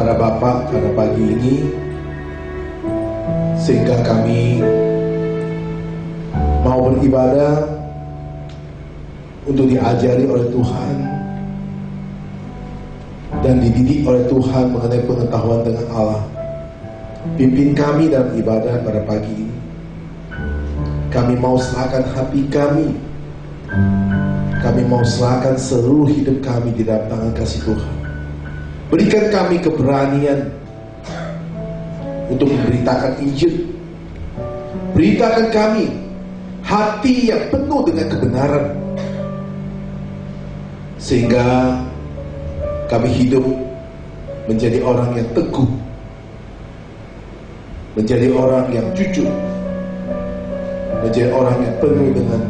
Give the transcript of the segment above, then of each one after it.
kepada Bapak pada pagi ini, sehingga kami mau beribadah untuk diajari oleh Tuhan dan dididik oleh Tuhan mengenai pengetahuan dengan Allah. Pimpin kami dalam ibadah pada pagi ini. Kami mau serahkan hati kami. Kami mau serahkan seluruh hidup kami di dalam tangan kasih Tuhan. Berikan kami keberanian untuk memberitakan Injil. Beritakan kami hati yang penuh dengan kebenaran, sehingga kami hidup menjadi orang yang teguh, menjadi orang yang jujur, menjadi orang yang penuh dengan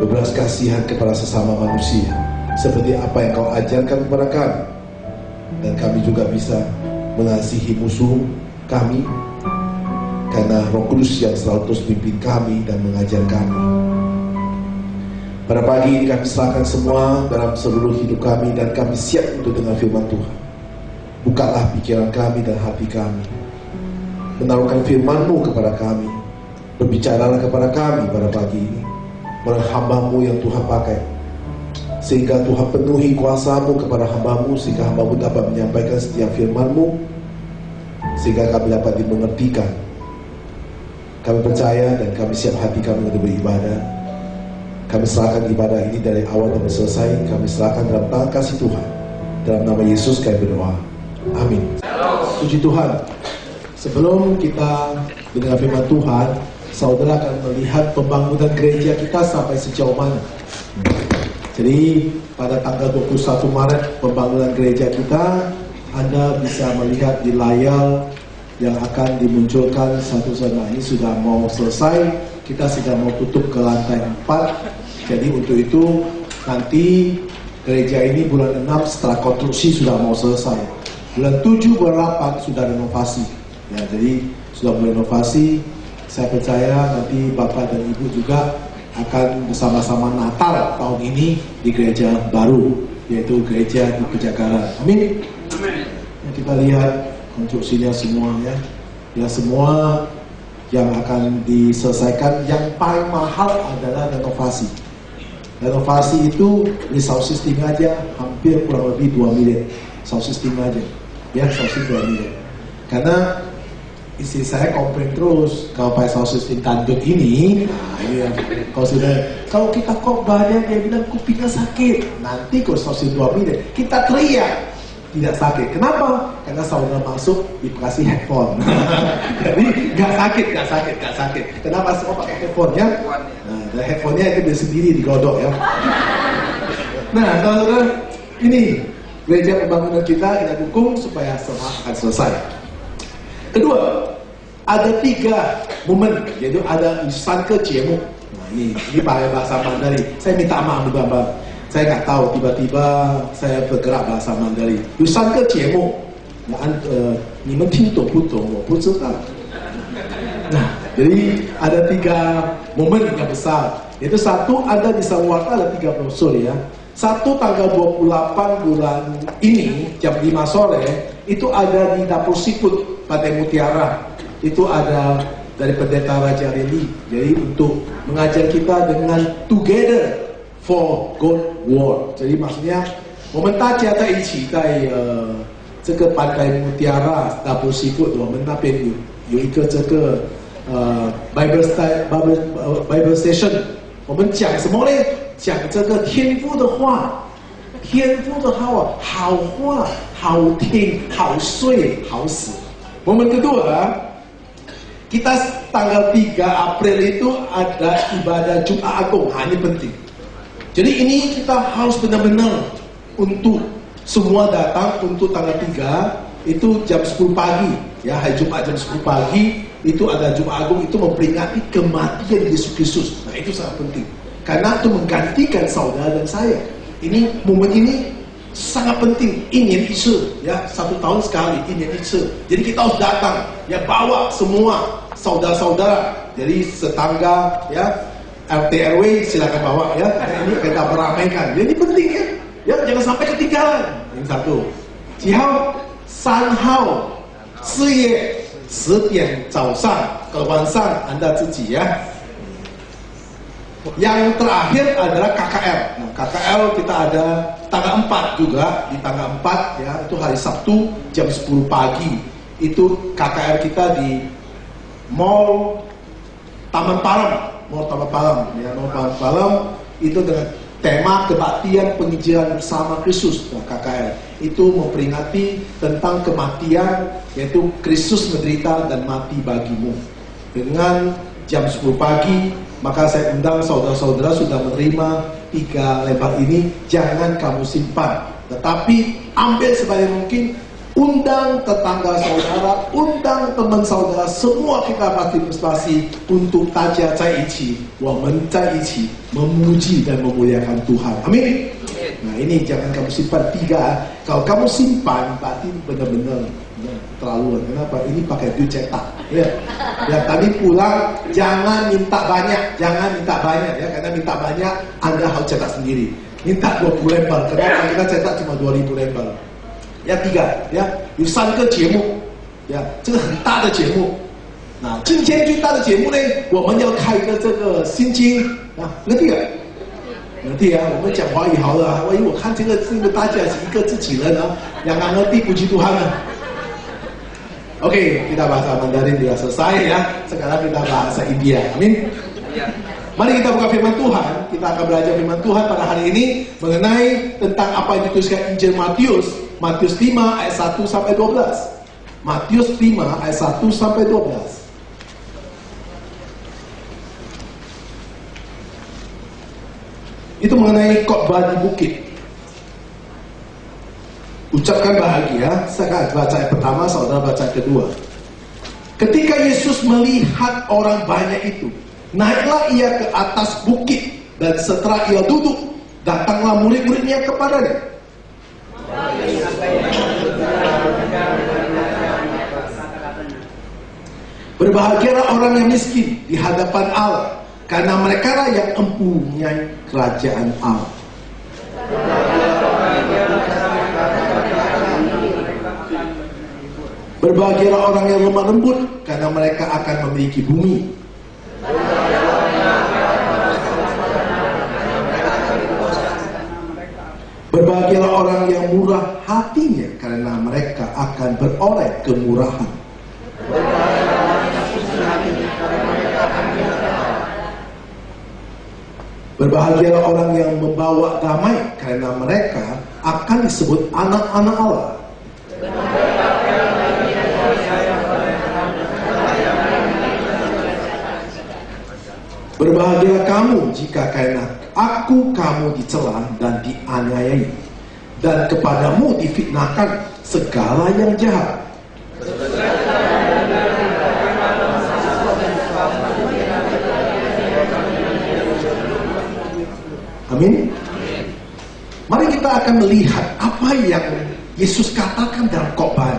berbelas kasihan kepada sesama manusia, seperti apa yang Kau ajarkan kepada kami. Dan kami juga bisa mengasihi musuh kami, karena Roh Kudus yang selalu terus pimpin kami dan mengajar kami. Pada pagi ini kami serahkan semua dalam seluruh hidup kami, dan kami siap untuk dengar firman Tuhan. Bukalah pikiran kami dan hati kami, menaruhkan firman-Mu kepada kami. Berbicaralah kepada kami pada pagi ini melalui hamba-Mu yang Tuhan pakai, sehingga Tuhan penuhi kuasa-Mu kepada hamba-Mu, sehingga hamba-Mu dapat menyampaikan setiap firman-Mu, sehingga kami dapat dimengertikan. Kami percaya dan kami siap hati kami untuk beribadah. Kami serahkan ibadah ini dari awal sampai selesai. Kami serahkan dalam tangan kasih Tuhan. Dalam nama Yesus kami berdoa. Amin. Puji Tuhan. Sebelum kita mendengar firman Tuhan, saudara akan melihat pembangunan gereja kita sampai sejauh mana. Jadi pada tanggal 21 Maret pembangunan gereja kita, Anda bisa melihat di layar yang akan dimunculkan satu saja. Ini sudah mau selesai, kita sudah mau tutup ke lantai 4. Jadi untuk itu nanti gereja ini bulan 6 setelah konstruksi sudah mau selesai. Bulan 7, bulan 8 sudah renovasi. Ya, jadi sudah mulai renovasi. Saya percaya nanti Bapak dan Ibu juga akan bersama-sama Natal tahun ini di gereja baru, yaitu gereja di Pejagaran. Amin. Kita lihat konstruksinya semua ya. Ya, semua yang akan diselesaikan. Yang paling mahal adalah renovasi. Renovasi itu di sound system aja hampir kurang lebih 2 miliar. Sound system aja. Ya, sound system 2 miliar. Karena istri saya komplain terus kalau pakai sound system tanduk ini. Nah, ini ya. Kalau kita khotbahnya dia bilang kupingnya sakit. Nanti kalau sound system 2 miliar kita teriak tidak sakit. Kenapa? Karena saudara masuk dikasih headphone. Jadi nggak sakit. Kenapa semua pakai headphone ya? Nah, headphone-nya itu dia sendiri digodok ya. Nah, saudara, ini gereja pembangunan kita dukung supaya semua akan selesai. Kedua, ada 3 momen, yaitu ada Yusanke Jemu. Nah, ini pakai bahasa Mandarin. Saya minta maaf Bapak. Saya nggak tahu, tiba-tiba saya bergerak bahasa Mandarin. Yusanke Jemu. Ni men听懂不懂我不知道. Nah, jadi ada 3 momen yang besar. Yaitu satu, ada di Sawarta ada 3 brosur ya. Satu tanggal 28 bulan ini jam 5 sore itu ada di Dapur Siput Pantai Mutiara. Itu ada dari Pendeta Raja Reli. Jadi untuk mengajar kita dengan Together for God War. Jadi maksudnya 我们大家在一起在这个 Pantai Mutiara Dapur Siput 我们那边有一个这个Bible Station。 我们讲什么呢？讲这个天父的话，天父的话，好话，好听，好睡，好死。Momen kedua, kita tanggal 3 April itu ada ibadah Jumat Agung. Ini penting. Jadi ini kita harus benar-benar untuk semua datang untuk tanggal 3 itu jam 10 pagi. Ya, hari Jumat jam 10 pagi itu ada Jumat Agung, itu memperingati kematian Yesus Kristus. Nah, itu sangat penting. Karena itu menggantikan saudara dan saya. Ini momen ini sangat penting. Ingin isu ya, 1 tahun sekali ingin isu. Jadi kita harus datang ya, bawa semua saudara-saudara. Jadi setangga ya, RT RW silakan bawa ya. Ini kita meramaikan. Jadi penting ya. Ya, jangan sampai ketinggalan. Yang satu. 几号3号4月10点早上ke晚上Anda自己ya. Yang terakhir adalah KKL. Nah, KKL kita ada tanggal 4 juga, di tanggal 4 ya, itu hari Sabtu jam 10 pagi. Itu KKL kita di Mall Taman Palem, Mall Taman Palem ya, Mall Taman Palem itu dengan tema kebaktian penginjilan bersama Kristus. Nah, KKL itu memperingati tentang kematian, yaitu Kristus menderita dan mati bagimu. Dengan jam 10 pagi, maka saya undang saudara-saudara sudah menerima 3 lembar ini, jangan kamu simpan, tetapi ambil sebanyak mungkin. Undang tetangga saudara, undang teman saudara, semua kita partisipasi untuk大家在一起，我们在一起 memuji dan memuliakan Tuhan. Amin. Nah, ini jangan kamu simpan 3. Kalau kamu simpan, berarti benar-benar terlaluan. Kenapa? Ini pakai duit cetak. Ya. Dan tadi pulang jangan minta banyak, ya, karena minta banyak Anda harus cetak sendiri. Minta 20 lembar, kenapa? Kita cetak cuma 2000 lembar. 3呀，有3个节目呀，这个很大的节目。那今天最大的节目呢，我们要开一个这个心经啊，ngerti nggak？ ngerti ya， 我们讲华语好了，因为我看这个大家是一个自己人啊，yang nggak ngerti puji Tuhan啊。Oke, kita bahasa Mandarin sudah selesai ya. Sekarang kita bahasa India. Amin. Mari kita buka firman Tuhan. Kita akan belajar firman Tuhan pada hari ini mengenai tentang apa yang dituliskan Injil Matius. Matius 5 ayat 1 sampai 12. Matius 5 ayat 1 sampai 12. Itu mengenai khotbah di bukit. Ucapkan bahagia. Saya baca ayat pertama, saudara baca ayat kedua. Ketika Yesus melihat orang banyak itu, naiklah ia ke atas bukit, dan setelah ia duduk, datanglah murid-muridnya kepadanya. Berbahagialah orang yang miskin di hadapan Allah, karena mereka lah yang mempunyai kerajaan Allah. Berbahagialah orang yang lemah lembut, karena mereka akan memiliki bumi. Berbahagialah orang yang murah hatinya, karena mereka akan beroleh kemurahan. Berbahagialah orang yang membawa damai, karena mereka akan disebut anak-anak Allah. Berbahagialah kamu jika karena aku kamu dicela dan dianiayai, dan kepadamu difitnahkan segala yang jahat. Amin. Mari kita akan melihat apa yang Yesus katakan dalam khotbah.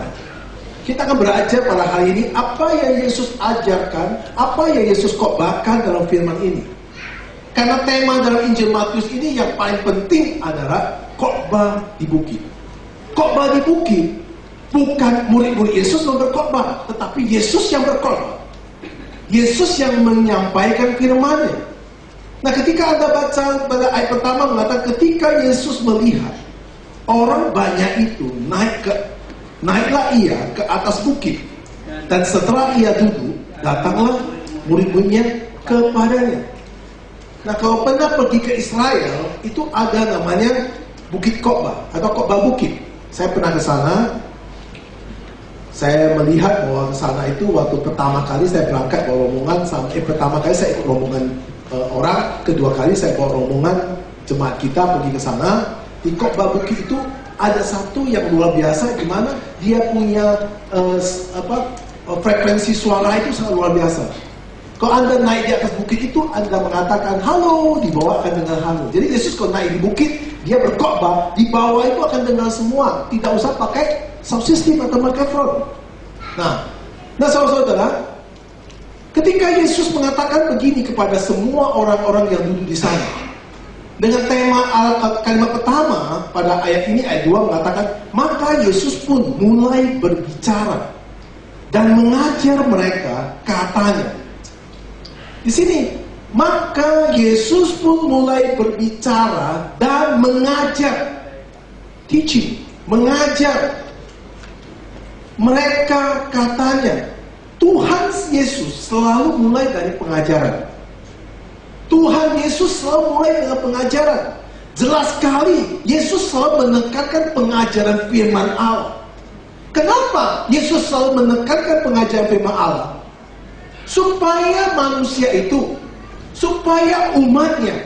Kita akan belajar pada hari ini apa yang Yesus ajarkan, apa yang Yesus khotbahkan dalam firman ini. Karena tema dalam Injil Matius ini yang paling penting adalah khotbah di bukit. Khotbah di bukit bukan murid-murid Yesus yang berkhotbah, tetapi Yesus yang berkhotbah. Yesus yang menyampaikan firman-Nya. Nah, ketika Anda baca pada ayat pertama mengatakan ketika Yesus melihat orang banyak itu naiklah ia ke atas bukit, dan setelah ia duduk, datanglah murid-muridnya kepadanya. Nah, kalau pernah pergi ke Israel, itu ada namanya Bukit Khotbah atau khotbah bukit. Saya pernah ke sana. Saya melihat bahwa ke sana itu waktu pertama kali saya berangkat bawa rombongan, pertama kali saya ikut rombongan orang, kedua kali saya bawa rombongan jemaat kita pergi ke sana. Di khotbah bukit itu ada satu yang luar biasa, di mana dia punya frekuensi suara itu sangat luar biasa. Kalau Anda naik di atas bukit itu, Anda mengatakan halo, di bawah akan dengar halo. Jadi Yesus kalau naik di bukit, dia berkhotbah, di bawah itu akan dengar semua, tidak usah pakai sound system atau mikrofon. Nah saudara-saudara, ketika Yesus mengatakan begini kepada semua orang-orang yang duduk di sana, Dengan tema kalimat pertama pada ayat ini, ayat 2 mengatakan, maka Yesus pun mulai berbicara dan mengajar mereka, katanya. Di sini, maka Yesus pun mulai berbicara dan mengajar. Teaching, mengajar mereka, katanya. Tuhan Yesus selalu mulai dari pengajaran. Tuhan Yesus selalu mulai dengan pengajaran. Jelas sekali, Yesus selalu menekankan pengajaran firman Allah. Kenapa Yesus selalu menekankan pengajaran firman Allah? Supaya manusia itu, supaya umatnya,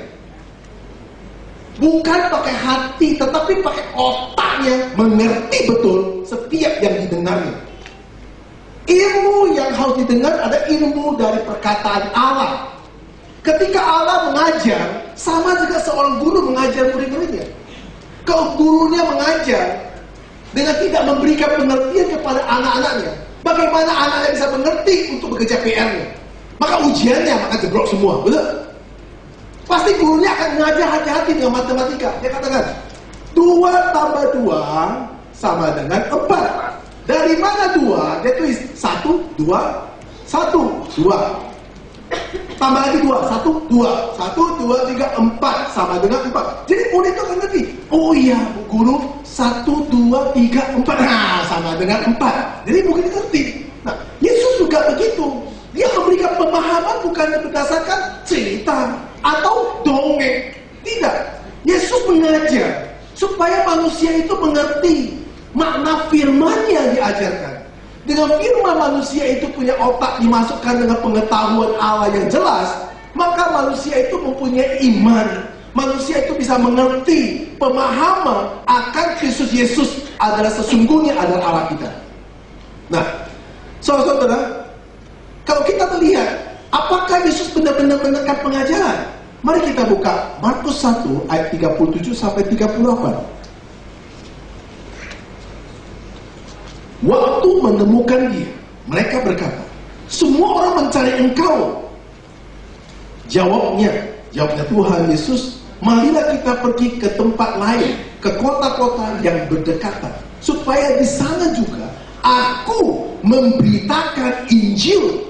bukan pakai hati, tetapi pakai otaknya, mengerti betul setiap yang didengarnya. Ilmu yang harus didengar ada ilmu dari perkataan Allah. Ketika Allah mengajar, sama juga seorang guru mengajar murid-muridnya. Kalau gurunya mengajar dengan tidak memberikan pengertian kepada anak-anaknya, bagaimana anak-anaknya bisa mengerti untuk bekerja PR-nya? Maka ujiannya maka jeblok semua, betul? Pasti gurunya akan mengajar hati-hati dengan matematika. Dia katakan 2 tambah 2 sama dengan 4. Dari mana 2? Dia tulis 1, 2, 1, 2. Tambah lagi 2, 1, 2, 1, 2, 3, 4 sama dengan 4. Jadi murid itu akan ngerti. Oh iya, Bu Guru, 1, 2, 3, 4. Nah, sama dengan 4. Jadi mungkin ngerti. Nah, Yesus juga begitu. Dia memberikan pemahaman bukan berdasarkan cerita atau dongeng. Tidak. Yesus mengajar supaya manusia itu mengerti makna firman yang diajarkan. Dengan firman manusia itu punya otak dimasukkan dengan pengetahuan Allah yang jelas, maka manusia itu mempunyai iman. Manusia itu bisa mengerti pemahaman akan Kristus Yesus adalah sesungguhnya adalah Allah kita. Nah, saudara-saudara, kalau kita melihat apakah Yesus benar-benar menekan pengajaran, mari kita buka Markus 1 ayat 37 sampai 38. Waktu menemukan dia, mereka berkata, semua orang mencari engkau. Jawabnya Tuhan Yesus, marilah kita pergi ke tempat lain, ke kota-kota yang berdekatan, supaya di sana juga aku memberitakan Injil.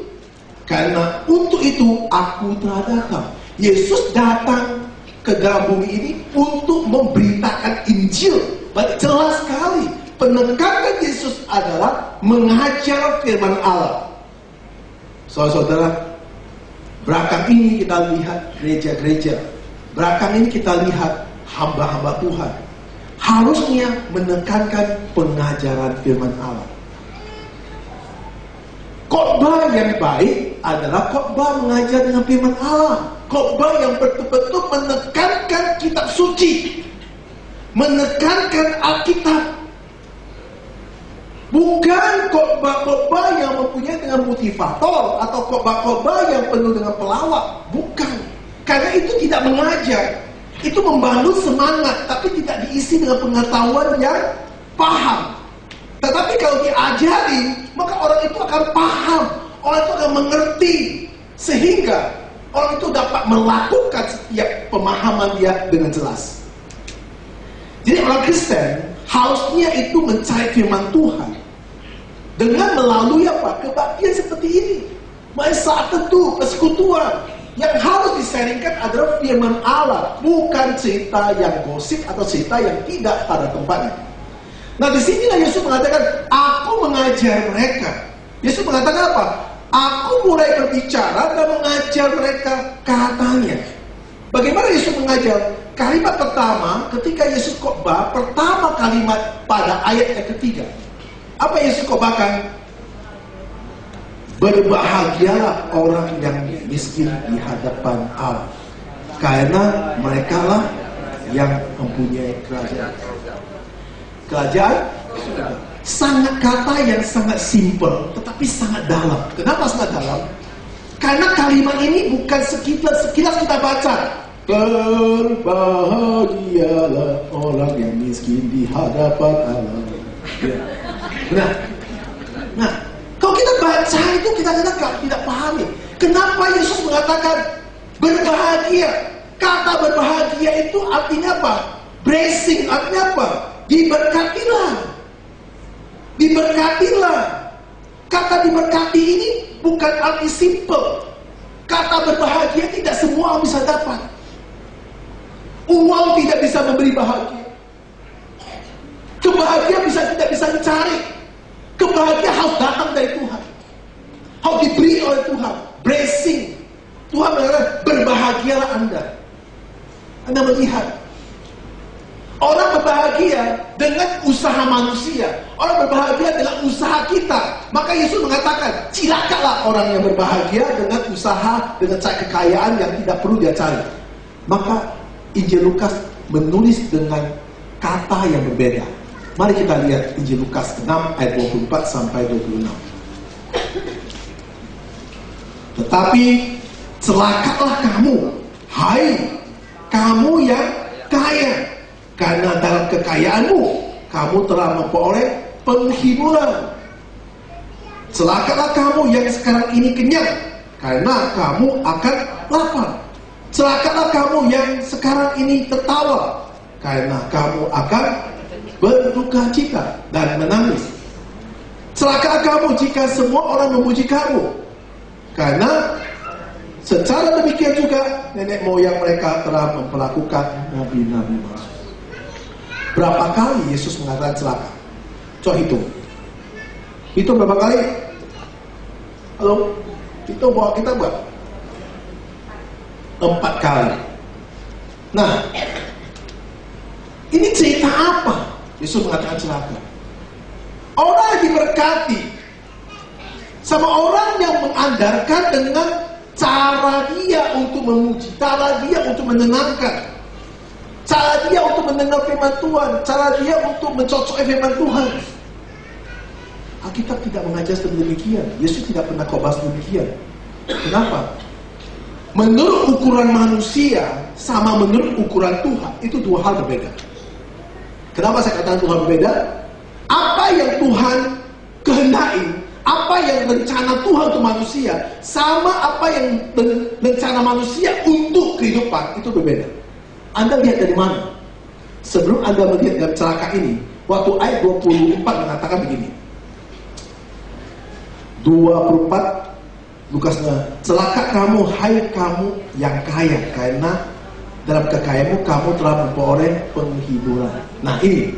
Karena untuk itu aku telah datang. Yesus datang ke dalam bumi ini untuk memberitakan Injil. Berarti jelas sekali penekanan Yesus adalah mengajar firman Allah. Saudara-saudara, belakang ini kita lihat gereja-gereja. Belakang ini kita lihat hamba-hamba Tuhan. Harusnya menekankan pengajaran firman Allah. Khotbah yang baik adalah khotbah mengajar dengan firman Allah. Khotbah yang betul-betul menekankan kitab suci, menekankan Alkitab. Bukan khotbah-khotbah yang mempunyai dengan motivator atau khotbah-khotbah yang penuh dengan pelawak. Bukan. Karena itu tidak mengajar. Itu membangun semangat, tapi tidak diisi dengan pengetahuan yang paham. Tetapi kalau diajari, maka orang itu akan paham. Orang itu akan mengerti. Sehingga orang itu dapat melakukan setiap pemahaman dia dengan jelas. Jadi orang Kristen harusnya itu mencari firman Tuhan dengan melalui apa? Kebaktian seperti ini. Main saat tentu persekutuan yang harus disaringkan adalah firman Allah, bukan cerita yang gosip atau cerita yang tidak pada tempatnya. Nah, disinilah Yesus mengatakan, aku mengajar mereka. Yesus mengatakan apa? Aku mulai berbicara dan mengajar mereka, katanya. Bagaimana Yesus mengajar? Kalimat pertama, ketika Yesus khotbah, pertama kalimat pada ayat yang ketiga. Apa Yesus khotbahkan? Berbahagialah orang yang miskin di hadapan Allah, karena merekalah yang mempunyai kerajaan. Kerajaan sangat kata yang sangat simpel, tetapi sangat dalam. Kenapa sangat dalam? Karena kalimat ini bukan sekilas kita baca. Berbahagialah orang yang miskin di hadapan Allah. Ya. Nah, kalau kita baca itu kita tidak pahami. Kenapa Yesus mengatakan berbahagia? Kata berbahagia itu artinya apa? Blessing, artinya apa? Diberkatilah. Diberkatilah. Kata diberkati ini bukan arti simple. Kata berbahagia tidak semua bisa dapat. Uang tidak bisa memberi bahagia. Kebahagiaan tidak bisa dicari. Kebahagiaan harus datang dari Tuhan. Harus diberi oleh Tuhan. Blessing. Tuhan mengatakan, berbahagialah Anda. Anda melihat orang berbahagia dengan usaha manusia. Orang berbahagia dengan usaha kita. Maka Yesus mengatakan, cilakalah orang yang berbahagia dengan usaha, dengan cari kekayaan yang tidak perlu dia cari. Maka Injil Lukas menulis dengan kata yang berbeda. Mari kita lihat Injil Lukas 6 ayat 24 sampai 26. Tetapi celakalah kamu, hai kamu yang kaya, karena dalam kekayaanmu kamu telah memperoleh penghiburan. Celakalah kamu yang sekarang ini kenyang, karena kamu akan lapar. Celakalah kamu yang sekarang ini tertawa, karena kamu akan berduka cita dan menangis. Celakalah kamu jika semua orang memuji kamu, karena secara demikian juga nenek moyang mereka telah memperlakukan nabi-nabi mereka. Berapa kali Yesus mengatakan celaka? Coba hitung. Hitung berapa kali? Halo? Hitung bahwa kita buat 4 kali. Nah, ini cerita apa? Yesus mengatakan celaka. Orang yang diberkati sama orang yang mengandalkan dengan cara dia untuk memuji, cara dia untuk menenangkan, cara dia untuk mendengar firman Tuhan, cara dia untuk mencocokkan firman Tuhan. Alkitab tidak mengajar demikian. Yesus tidak pernah khotbah demikian. Kenapa? Menurut ukuran manusia sama menurut ukuran Tuhan itu dua hal berbeda. Kenapa saya katakan Tuhan berbeda? Apa yang Tuhan kehendaki, apa yang rencana Tuhan untuk manusia, sama apa yang rencana manusia untuk kehidupan, itu berbeda. Anda lihat dari mana? Sebelum Anda melihat dalam celaka ini, waktu ayat 24 mengatakan begini. 24 Lukasnya, celaka kamu, hai kamu yang kaya, karena dalam kekayaanmu kamu telah memperoleh penghiburan. Nah ini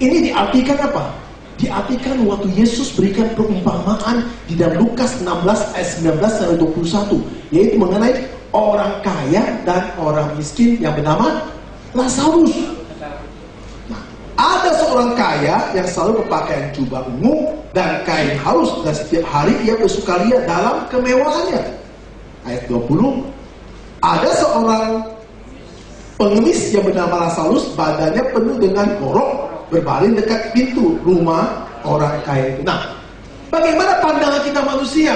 diartikan apa? Diartikan waktu Yesus berikan perumpamaan di dalam Lukas 16 ayat 19 sampai 21, yaitu mengenai orang kaya dan orang miskin yang bernama Lazarus. Nah, ada seorang kaya yang selalu berpakaian jubah ungu dan kain halus, dan setiap hari ia bersukaria dalam kemewahannya. Ayat 20, ada seorang pengemis yang bernama Lazarus, badannya penuh dengan borok, berbaring dekat pintu rumah orang kaya itu. Nah, bagaimana pandangan kita manusia?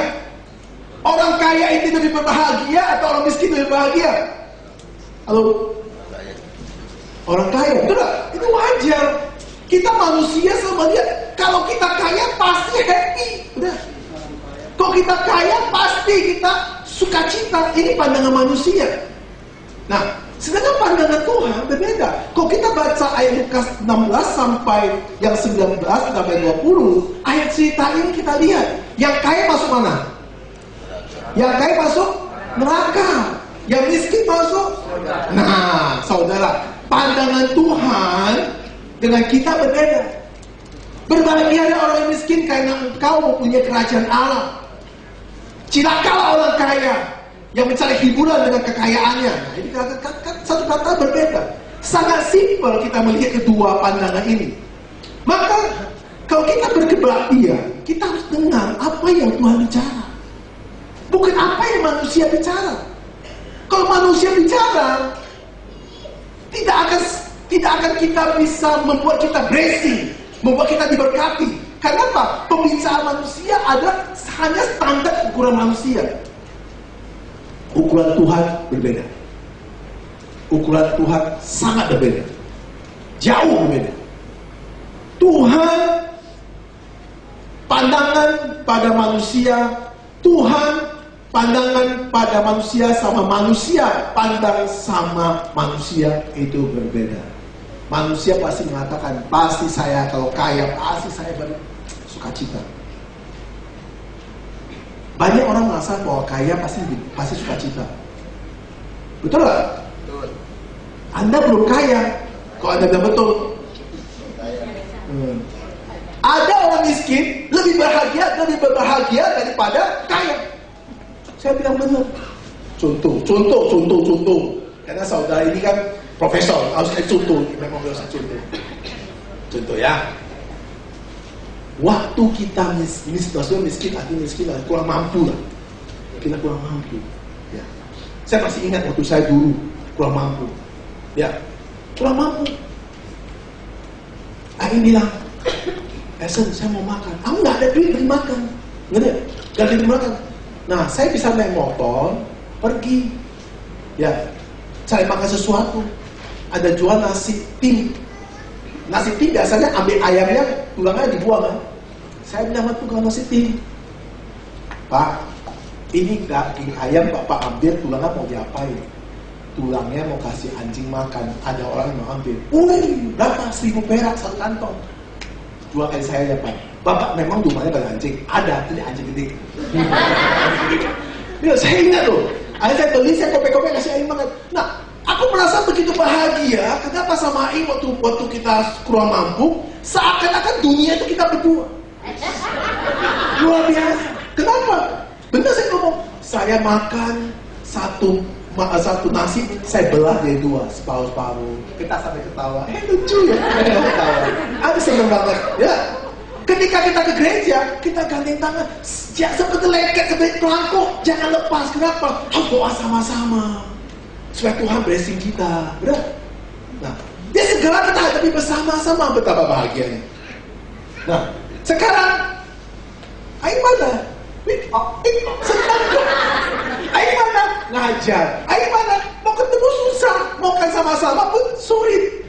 Orang kaya itu lebih berbahagia atau orang miskin lebih bahagia? Halo? Orang kaya, betul gak? Itu wajar. Kita manusia sama dia. Kalau kita kaya pasti happy. Udah. Kalau kita kaya pasti kita sukacita. Ini pandangan manusia. Nah, sedangkan pandangan Tuhan berbeda. Kalau kita baca ayat Lukas 16 sampai yang 19 sampai 20, ayat cerita ini kita lihat. Yang kaya masuk mana? Yang kaya masuk neraka. Yang miskin masuk. Nah, saudara, pandangan Tuhan dengan kita berbeda. Berbahagialah orang miskin karena engkau mempunyai kerajaan Allah. Cilakalah orang kaya yang mencari hiburan dengan kekayaannya. Nah, ini satu kata berbeda. Sangat simpel kita melihat kedua pandangan ini. Maka kalau kita berkebaktian, kita harus dengar apa yang Tuhan bicara, bukan apa yang manusia bicara. Kalau manusia bicara, tidak akan kita bisa membuat kita blessing, membuat kita diberkati. Kenapa? Pembicaraan manusia adalah hanya standar ukuran manusia. Ukuran Tuhan berbeda. Ukuran Tuhan sangat berbeda. Jauh berbeda. Tuhan, pandangan pada manusia, Tuhan Pandangan pada manusia sama manusia, pandang sama manusia itu berbeda. Manusia pasti mengatakan, pasti saya kalau kaya, pasti saya bersukacita. Banyak orang merasa bahwa kaya pasti sukacita. Betul nggak? Betul. Anda belum kaya. Kalau Anda bilang betul. Ada orang miskin lebih berbahagia daripada kaya. Saya bilang benar. Contoh. Karena saudara ini kan profesor, harus ada contoh. Memang harus ada contoh. Contoh ya. Waktu kita miskin, artinya miskin lah, kurang mampu lah. Kita kurang mampu. Ya. Saya masih ingat waktu saya dulu kurang mampu. Ya, kurang mampu. Aing bilang, Esen, saya mau makan. Aku nggak ada duit beli makan. Nggak ada duit beli makan. Nah, saya bisa naik motor, pergi. Ya, cari makan sesuatu. Ada jual nasi tim. Nasi tim biasanya ambil ayamnya, tulangnya dibuang kan. Saya bilang sama tukang nasi tim, Pak, ini daging ayam Bapak ambil, tulangnya mau diapain? Tulangnya mau kasih anjing makan. Ada orang yang mau ambil. Berapa? 1.000 perak satu kantong. Dua kali saya ya Pak. Bapak memang rumahnya banyak anjing. Ada, ini anjing gede. Ya, saya ingat loh. Akhirnya saya beli, saya kopek-kopek kasih Aing makan. Nah, aku merasa begitu bahagia. Kenapa sama Aing waktu kita kurang mampu, seakan-akan dunia itu kita berdua. Luar biasa. Kenapa? Benar saya ngomong. Saya makan satu nasi, saya belah jadi dua, separuh-separuh. Kita sampai ketawa. Lucu ya. Ketawa. Aku seneng banget. Ya. Ketika kita ke gereja, kita gandeng tangan. Ya, seperti lengket, seperti pelangkuk. Jangan lepas. Kenapa? Harus doa sama-sama. Supaya Tuhan blessing kita. Benar? Nah, dia segera kita hadapi bersama-sama. Betapa bahagianya. Nah, sekarang Aing mana? Senang dong. Aing mana? Ngajar. Aing mana? Mau ketemu susah. Mau kan sama-sama pun sulit.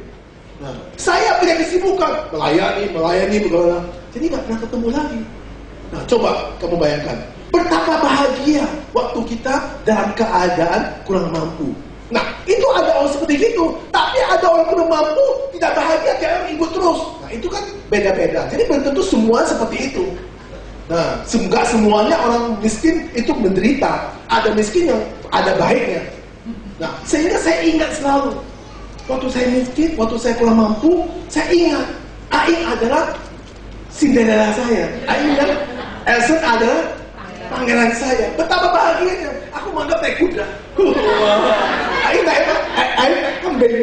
Nah, saya punya kesibukan melayani, bagaimana. Jadi nggak pernah ketemu lagi. Nah, coba kamu bayangkan betapa bahagia waktu kita dalam keadaan kurang mampu. Nah, itu ada orang seperti itu. Tapi ada orang kurang mampu, tidak bahagia, dia ribut terus. Nah, itu kan beda-beda. Jadi belum tentu semua seperti itu. Nah, nggak semuanya orang miskin itu menderita. Ada miskin yang ada baiknya. Nah, sehingga saya ingat selalu. Waktu saya miskin, waktu saya kurang mampu, saya ingat Aing adalah Cinderella saya. Aing dan Elsen adalah pangeran saya. Betapa bahagianya. Aku menganggap naik kuda. Aing naik kambing.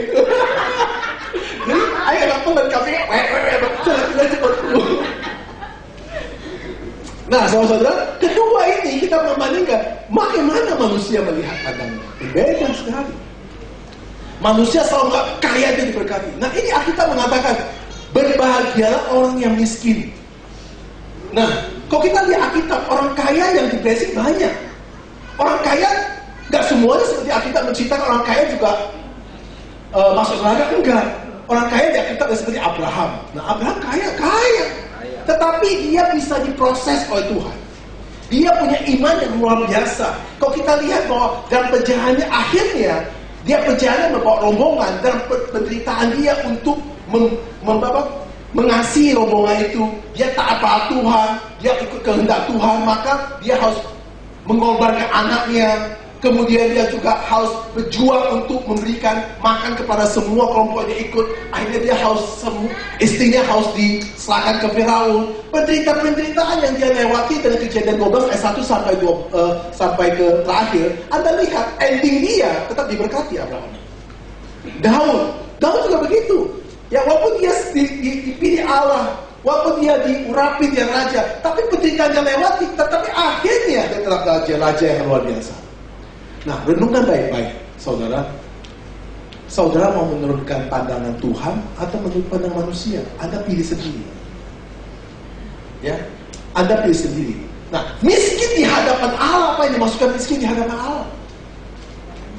Jadi Aing datang dan kambing jalan cepat. Nah, saudara-saudara, kedua ini kita membandingkan bagaimana manusia melihat pandangan. Berbeda sekali. Manusia selalu nggak kaya itu diberkati. Nah, ini Alkitab mengatakan berbahagialah orang yang miskin. Nah, kalau kita lihat Alkitab, orang kaya yang di-blessing banyak. Orang kaya nggak semuanya seperti Alkitab menceritakan orang kaya juga masuk neraka, enggak. Orang kaya di Alkitab seperti Abraham. Nah, Abraham kaya. Tetapi dia bisa diproses oleh Tuhan. Dia punya iman yang luar biasa. Kalau kita lihat bahwa dalam perjalanannya akhirnya dia perjalanan membawa rombongan dalam penderitaan dia untuk mengasihi rombongan itu. Dia taat pada Tuhan, dia ikut kehendak Tuhan, maka dia harus mengorbankan anaknya. Kemudian dia juga harus berjuang untuk memberikan makan kepada semua kelompok yang ikut. Akhirnya dia harus istrinya harus diserahkan ke Firaun. Penderitaan yang dia lewati dari Kejadian 12 ayat 1 sampai ke terakhir. Anda lihat ending dia tetap diberkati Abraham. Daud juga begitu. Ya, walaupun dia dipilih Allah, walaupun dia diurapi dia raja, tapi penderitaan dia lewati, tetapi akhirnya dia tetap raja yang luar biasa. Nah, renungkan baik-baik, saudara. Saudara mau menurunkan pandangan Tuhan atau menurut pandangan manusia? Anda pilih sendiri. Ya, Anda pilih sendiri. Nah, miskin di hadapan Allah, apa yang dimaksudkan miskin di hadapan Allah?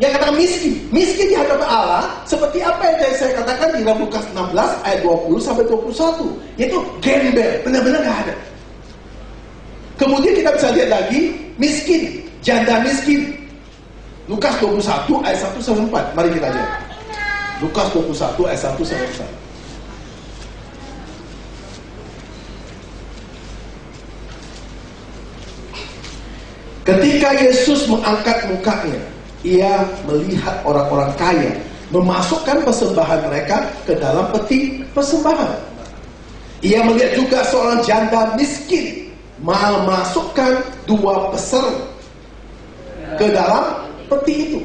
Yang katakan miskin di hadapan Allah, seperti apa yang saya katakan di dalam Lukas 16 ayat 20 sampai 21, yaitu gembel, benar-benar nggak ada. Kemudian kita bisa lihat lagi miskin Janda miskin. Lukas 21 ayat 1 sampai 4. Mari kita lihat. Lukas 21 ayat 1 sampai 4. Ketika Yesus mengangkat mukanya, ia melihat orang-orang kaya memasukkan persembahan mereka ke dalam peti persembahan. Ia melihat juga seorang janda miskin memasukkan 2 peser ke dalam peti itu.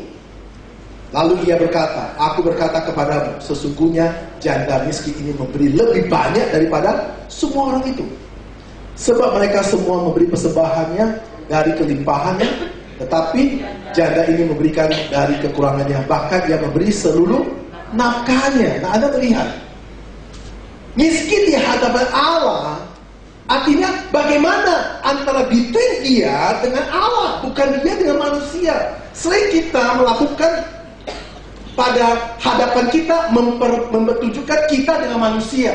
Lalu ia berkata, aku berkata kepadamu, sesungguhnya janda miskin ini memberi lebih banyak daripada semua orang itu. Sebab mereka semua memberi persembahannya dari kelimpahannya, tetapi janda ini memberikan dari kekurangannya. Bahkan dia memberi seluruh nafkahnya. Nah, Anda melihat, miskin di hadapan Allah, artinya bagaimana antara between dia dengan Allah, bukan dia dengan manusia. Selain kita melakukan pada hadapan kita, mempertunjukkan kita dengan manusia.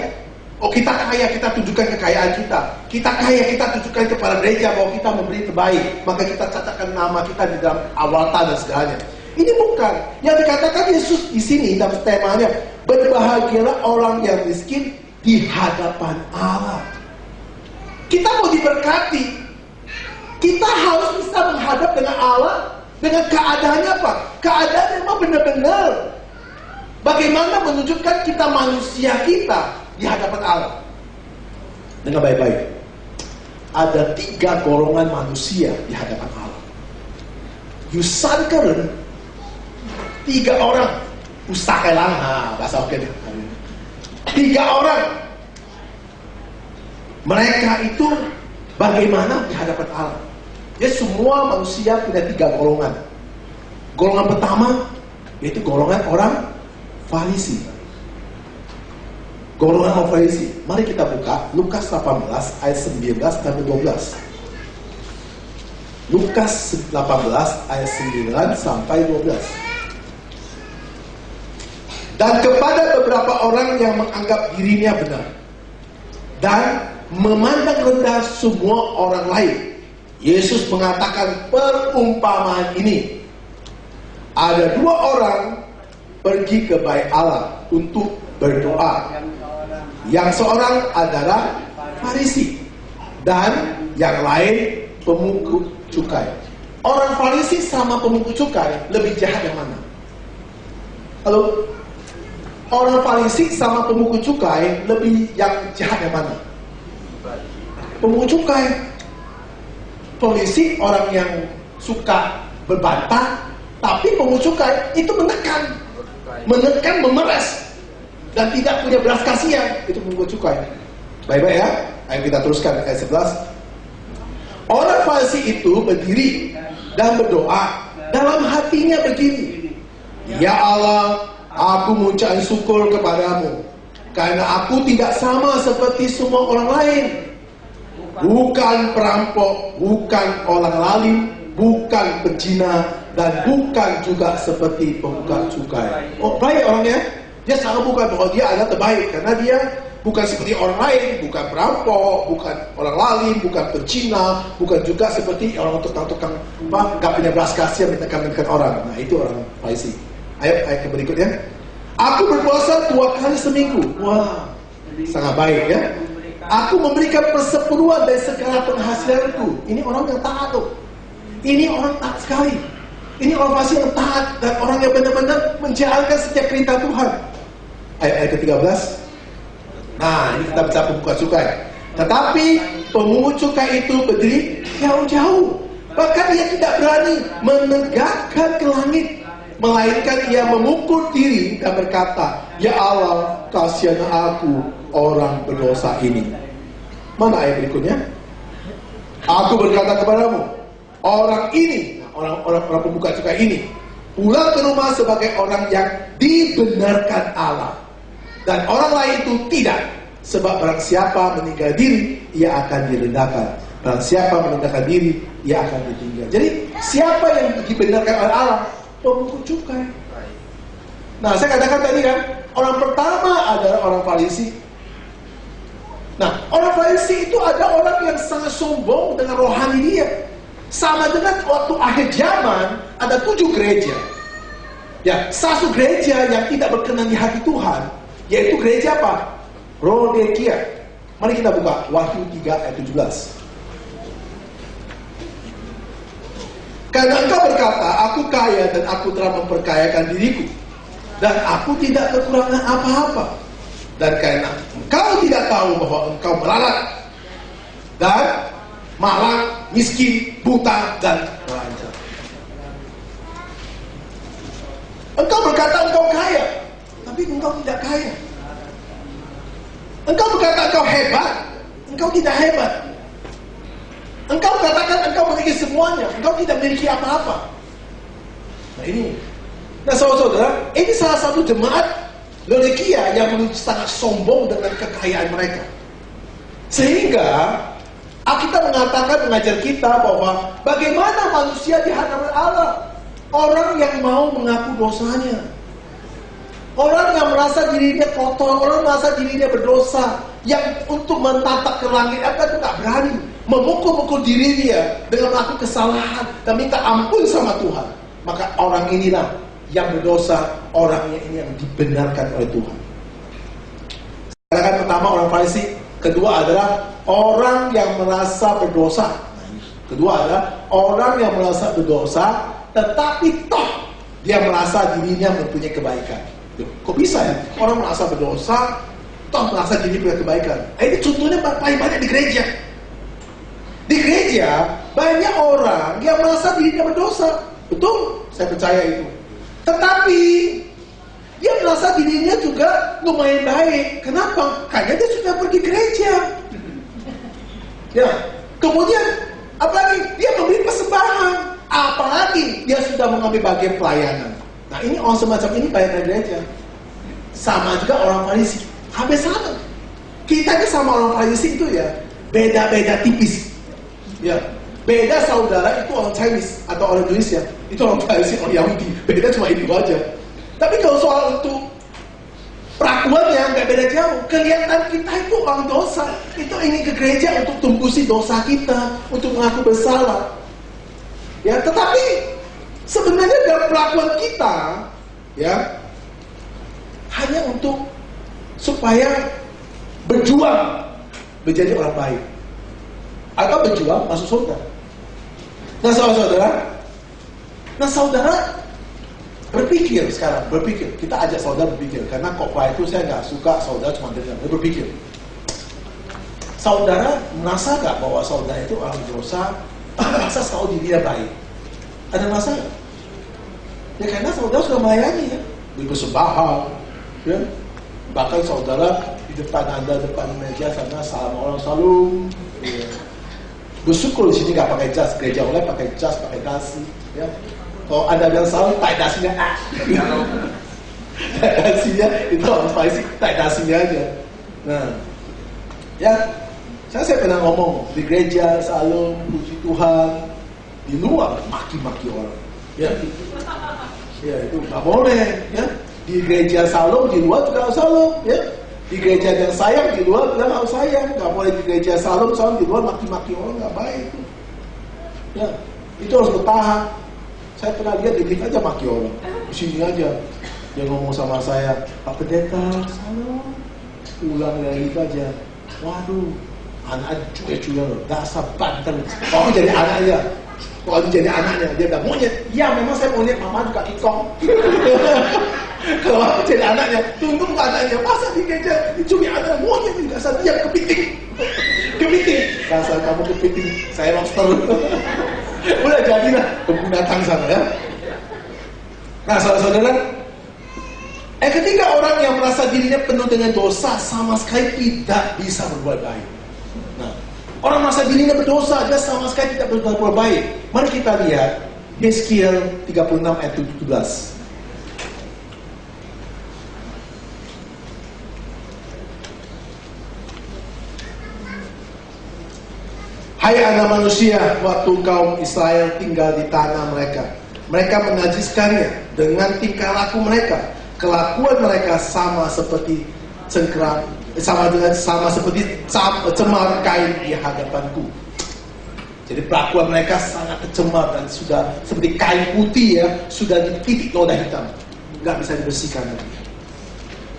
Oh, kita kaya, kita tunjukkan kekayaan kita. Kita kaya, kita tunjukkan kepada gereja bahwa kita memberi terbaik. Maka kita catatkan nama kita di dalam awalta dan segalanya. Ini bukan. Yang dikatakan Yesus di sini dalam temanya, berbahagialah orang yang miskin di hadapan Allah. Kita mau diberkati, kita harus bisa menghadap dengan Allah dengan keadaannya apa? Keadaan memang benar-benar bagaimana menunjukkan kita manusia kita di hadapan Allah. Dengan baik-baik, ada 3 golongan manusia di hadapan Allah. Yusankeun 3 orang usakelang, bahasa oke deh. 3 orang. Mereka itu bagaimana di hadapan Allah. Ya, semua manusia punya 3 golongan. Golongan pertama yaitu golongan orang Farisi. Golongan orang Farisi. Mari kita buka Lukas 18 ayat 19 sampai 12. Lukas 18 ayat 9 sampai 12. Dan kepada beberapa orang yang menganggap dirinya benar dan memandang rendah semua orang lain, Yesus mengatakan perumpamaan ini. Ada 2 orang pergi ke bait Allah untuk berdoa. Yang seorang adalah Farisi dan yang lain pemungut cukai. Orang Farisi sama pemungut cukai lebih jahat yang mana? Halo? Orang Farisi sama pemungut cukai lebih yang jahat yang mana? Pemungut cukai. Polisi orang yang suka berbantah, tapi pemungut cukai itu menekan, memeras, dan tidak punya belas kasihan. Itu pemungut cukai. Baik-baik ya. Ayo kita teruskan ayat 11. Orang Farisi itu berdiri dan berdoa dalam hatinya begini, ya Allah, aku mengucapkan syukur kepadamu karena aku tidak sama seperti semua orang lain. Bukan perampok, bukan orang lalim, bukan pezina, dan bukan juga seperti pemungut cukai. Oh, baik orangnya. Dia sangat bukan bahwa dia adalah terbaik, karena dia bukan seperti orang lain, bukan perampok, bukan orang lalim, bukan pezina, bukan juga seperti orang tukang-tukang gak punya belas kasihan menekan orang. Nah, itu orang Farisi. Ayat berikutnya. Aku berpuasa 2 kali seminggu. Wah, sangat baik ya. Aku memberikan persepuluhan dari segala penghasilanku. Ini orang yang taat tuh. Ini orang taat sekali. Ini orang Farisi yang taat dan orang yang benar-benar menjalankan setiap perintah Tuhan. Ayat ke-13. Nah, ini kita bicara pemungut cukai. Tetapi pemungut cukai itu berdiri jauh-jauh. Bahkan ia tidak berani menegakkan ke langit, melainkan ia memukul diri dan berkata, ya Allah, kasihan aku orang berdosa ini. Mana ayat berikutnya? Aku berkata kepadamu, orang ini, orang pemungut cukai ini, pulang ke rumah sebagai orang yang dibenarkan Allah. Dan orang lain itu tidak. Sebab barang siapa meninggal diri, ia akan direndahkan. Barang siapa meninggalkan diri, ia akan ditinggal. Jadi siapa yang dibenarkan oleh Allah? Pemungut cukai. Nah, saya katakan tadi kan, orang pertama adalah orang Farisi. Nah, orang Farisi itu ada orang yang sangat sombong dengan rohani dia. Sama dengan waktu akhir zaman, ada 7 gereja. Ya, satu gereja yang tidak berkenan di hati Tuhan, yaitu gereja apa? Laodikia. Mari kita buka Wahyu 3 ayat 17. Karena engkau berkata, aku kaya dan aku telah memperkayakan diriku, dan aku tidak kekurangan apa-apa. Dan karena engkau tidak tahu bahwa engkau melarat dan malang, miskin, buta, dan telanjang. Engkau berkata engkau kaya, tapi engkau tidak kaya. Engkau berkata engkau hebat, engkau tidak hebat. Engkau katakan engkau memiliki semuanya, engkau tidak memiliki apa-apa. Nah ini, saudara-saudara, ini salah satu jemaat Laodikia yang sangat sombong dengan kekayaan mereka. Sehingga Alkitab mengatakan, mengajar kita bahwa bagaimana manusia di hadapan Allah. Orang yang mau mengaku dosanya, orang yang merasa dirinya kotor, orang merasa dirinya berdosa, yang untuk menatap ke langit, apa itu tak berani memukul-mukul dirinya dengan melakukan kesalahan dan minta ampun sama Tuhan. Maka orang inilah yang berdosa, orangnya ini yang dibenarkan oleh Tuhan. Katakan pertama orang Farisi, kedua adalah orang yang merasa berdosa. Kedua adalah orang yang merasa berdosa, tetapi toh dia merasa dirinya mempunyai kebaikan. Kok bisa ya? Orang merasa berdosa, toh merasa dirinya punya kebaikan. Ini contohnya paling banyak di gereja. Di gereja banyak orang yang merasa dirinya berdosa. Betul, saya percaya itu. Tetapi dia merasa dirinya juga lumayan baik. Kenapa? Karena dia sudah pergi gereja. Ya, kemudian apalagi dia memberi persembahan. Apalagi dia sudah mengambil bagian pelayanan. Nah ini orang semacam ini banyak gereja. Sama juga orang Farisi. Hampir sama. Kita ini sama orang Farisi itu ya beda-beda tipis. Ya, beda saudara itu orang Chinese atau orang Indonesia. Itu orang Farisi, orang Yahudi. Beda cuma itu aja. Tapi kalau soal untuk perakuannya nggak beda jauh. Kelihatan kita itu orang dosa. Itu ingin ke gereja untuk tembusi dosa kita, untuk mengaku bersalah. Ya, tetapi sebenarnya dalam pelakuan kita, ya, hanya untuk supaya berjuang menjadi orang baik, atau berjuang masuk surga. Nah, saudara, berpikir sekarang, kita ajak saudara berpikir, karena khotbah itu saya nggak suka saudara cuma dengar, berpikir. Saudara merasa nggak bahwa saudara itu orang dosa? Masa selalu dirinya baik? Ada masalah? Ya karena saudara sudah melayani ya, bersembahan, ya. Bahkan saudara di depan Anda, depan meja sana salam orang salam, ya. Bersyukur di sini nggak pakai jas, gereja oleh pakai jas, pakai dasi, ya. Kalau Anda bilang salam, tak dasinya, tak dasinya itu orang Farisi, tak dasinya aja. Nah, ya. Saya pernah ngomong di gereja salam, puji Tuhan, di luar maki-maki orang. Ya, itu nggak boleh. Ya, di gereja salam, di luar juga harus salam. Ya, di gereja yang sayang, di luar juga harus sayang. Nggak boleh di gereja salam, di luar maki-maki orang, nggak baik itu. Ya, itu harus bertahan. Saya pernah lihat di aja maki orang. Di sini aja dia ngomong sama saya, Pak Pendeta, salam. Pulang dari itu aja. Waduh. Anak cuek-cuek loh, dasar bantal. Kalau jadi anaknya, kalau jadi anaknya, dia bilang monyet. Ya memang saya monyet, mama juga ikong. Kalau jadi anaknya, tunggu anaknya, masa di gereja dicuri anak monyet, dasar dia kepiting. Dasar kamu kepiting, saya lobster. Udah jadilah binatang sana ya. Nah saudara-saudara, ketika orang yang merasa dirinya penuh dengan dosa sama sekali tidak bisa berbuat baik. Nah, orang merasa dirinya berdosa, dia sama sekali tidak berbuat baik. Mari kita lihat Yeskiel 36 ayat 17. Hai anak manusia, waktu kaum Israel tinggal di tanah mereka, mereka menajiskannya dengan tingkah laku mereka. Kelakuan mereka sama seperti cemar kain di hadapanku. Jadi pelakuan mereka sangat kecemar dan sudah seperti kain putih ya, sudah dititik noda hitam, nggak bisa dibersihkan lagi.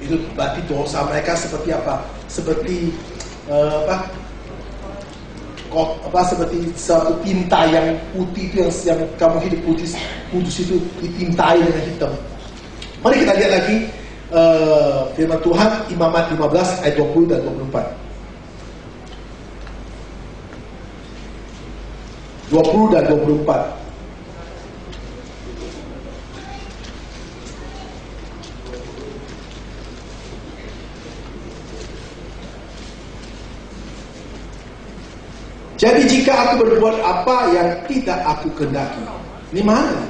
Itu berarti dosa mereka seperti apa? Seperti seperti satu tinta yang putih itu yang kamu hidup putih kudus itu ditintai dengan hitam. Mari kita lihat lagi firman Tuhan Imamat 15 ayat 20 dan 24. 20 dan 24. Jadi jika aku berbuat apa yang tidak aku kehendaki. Ini mana?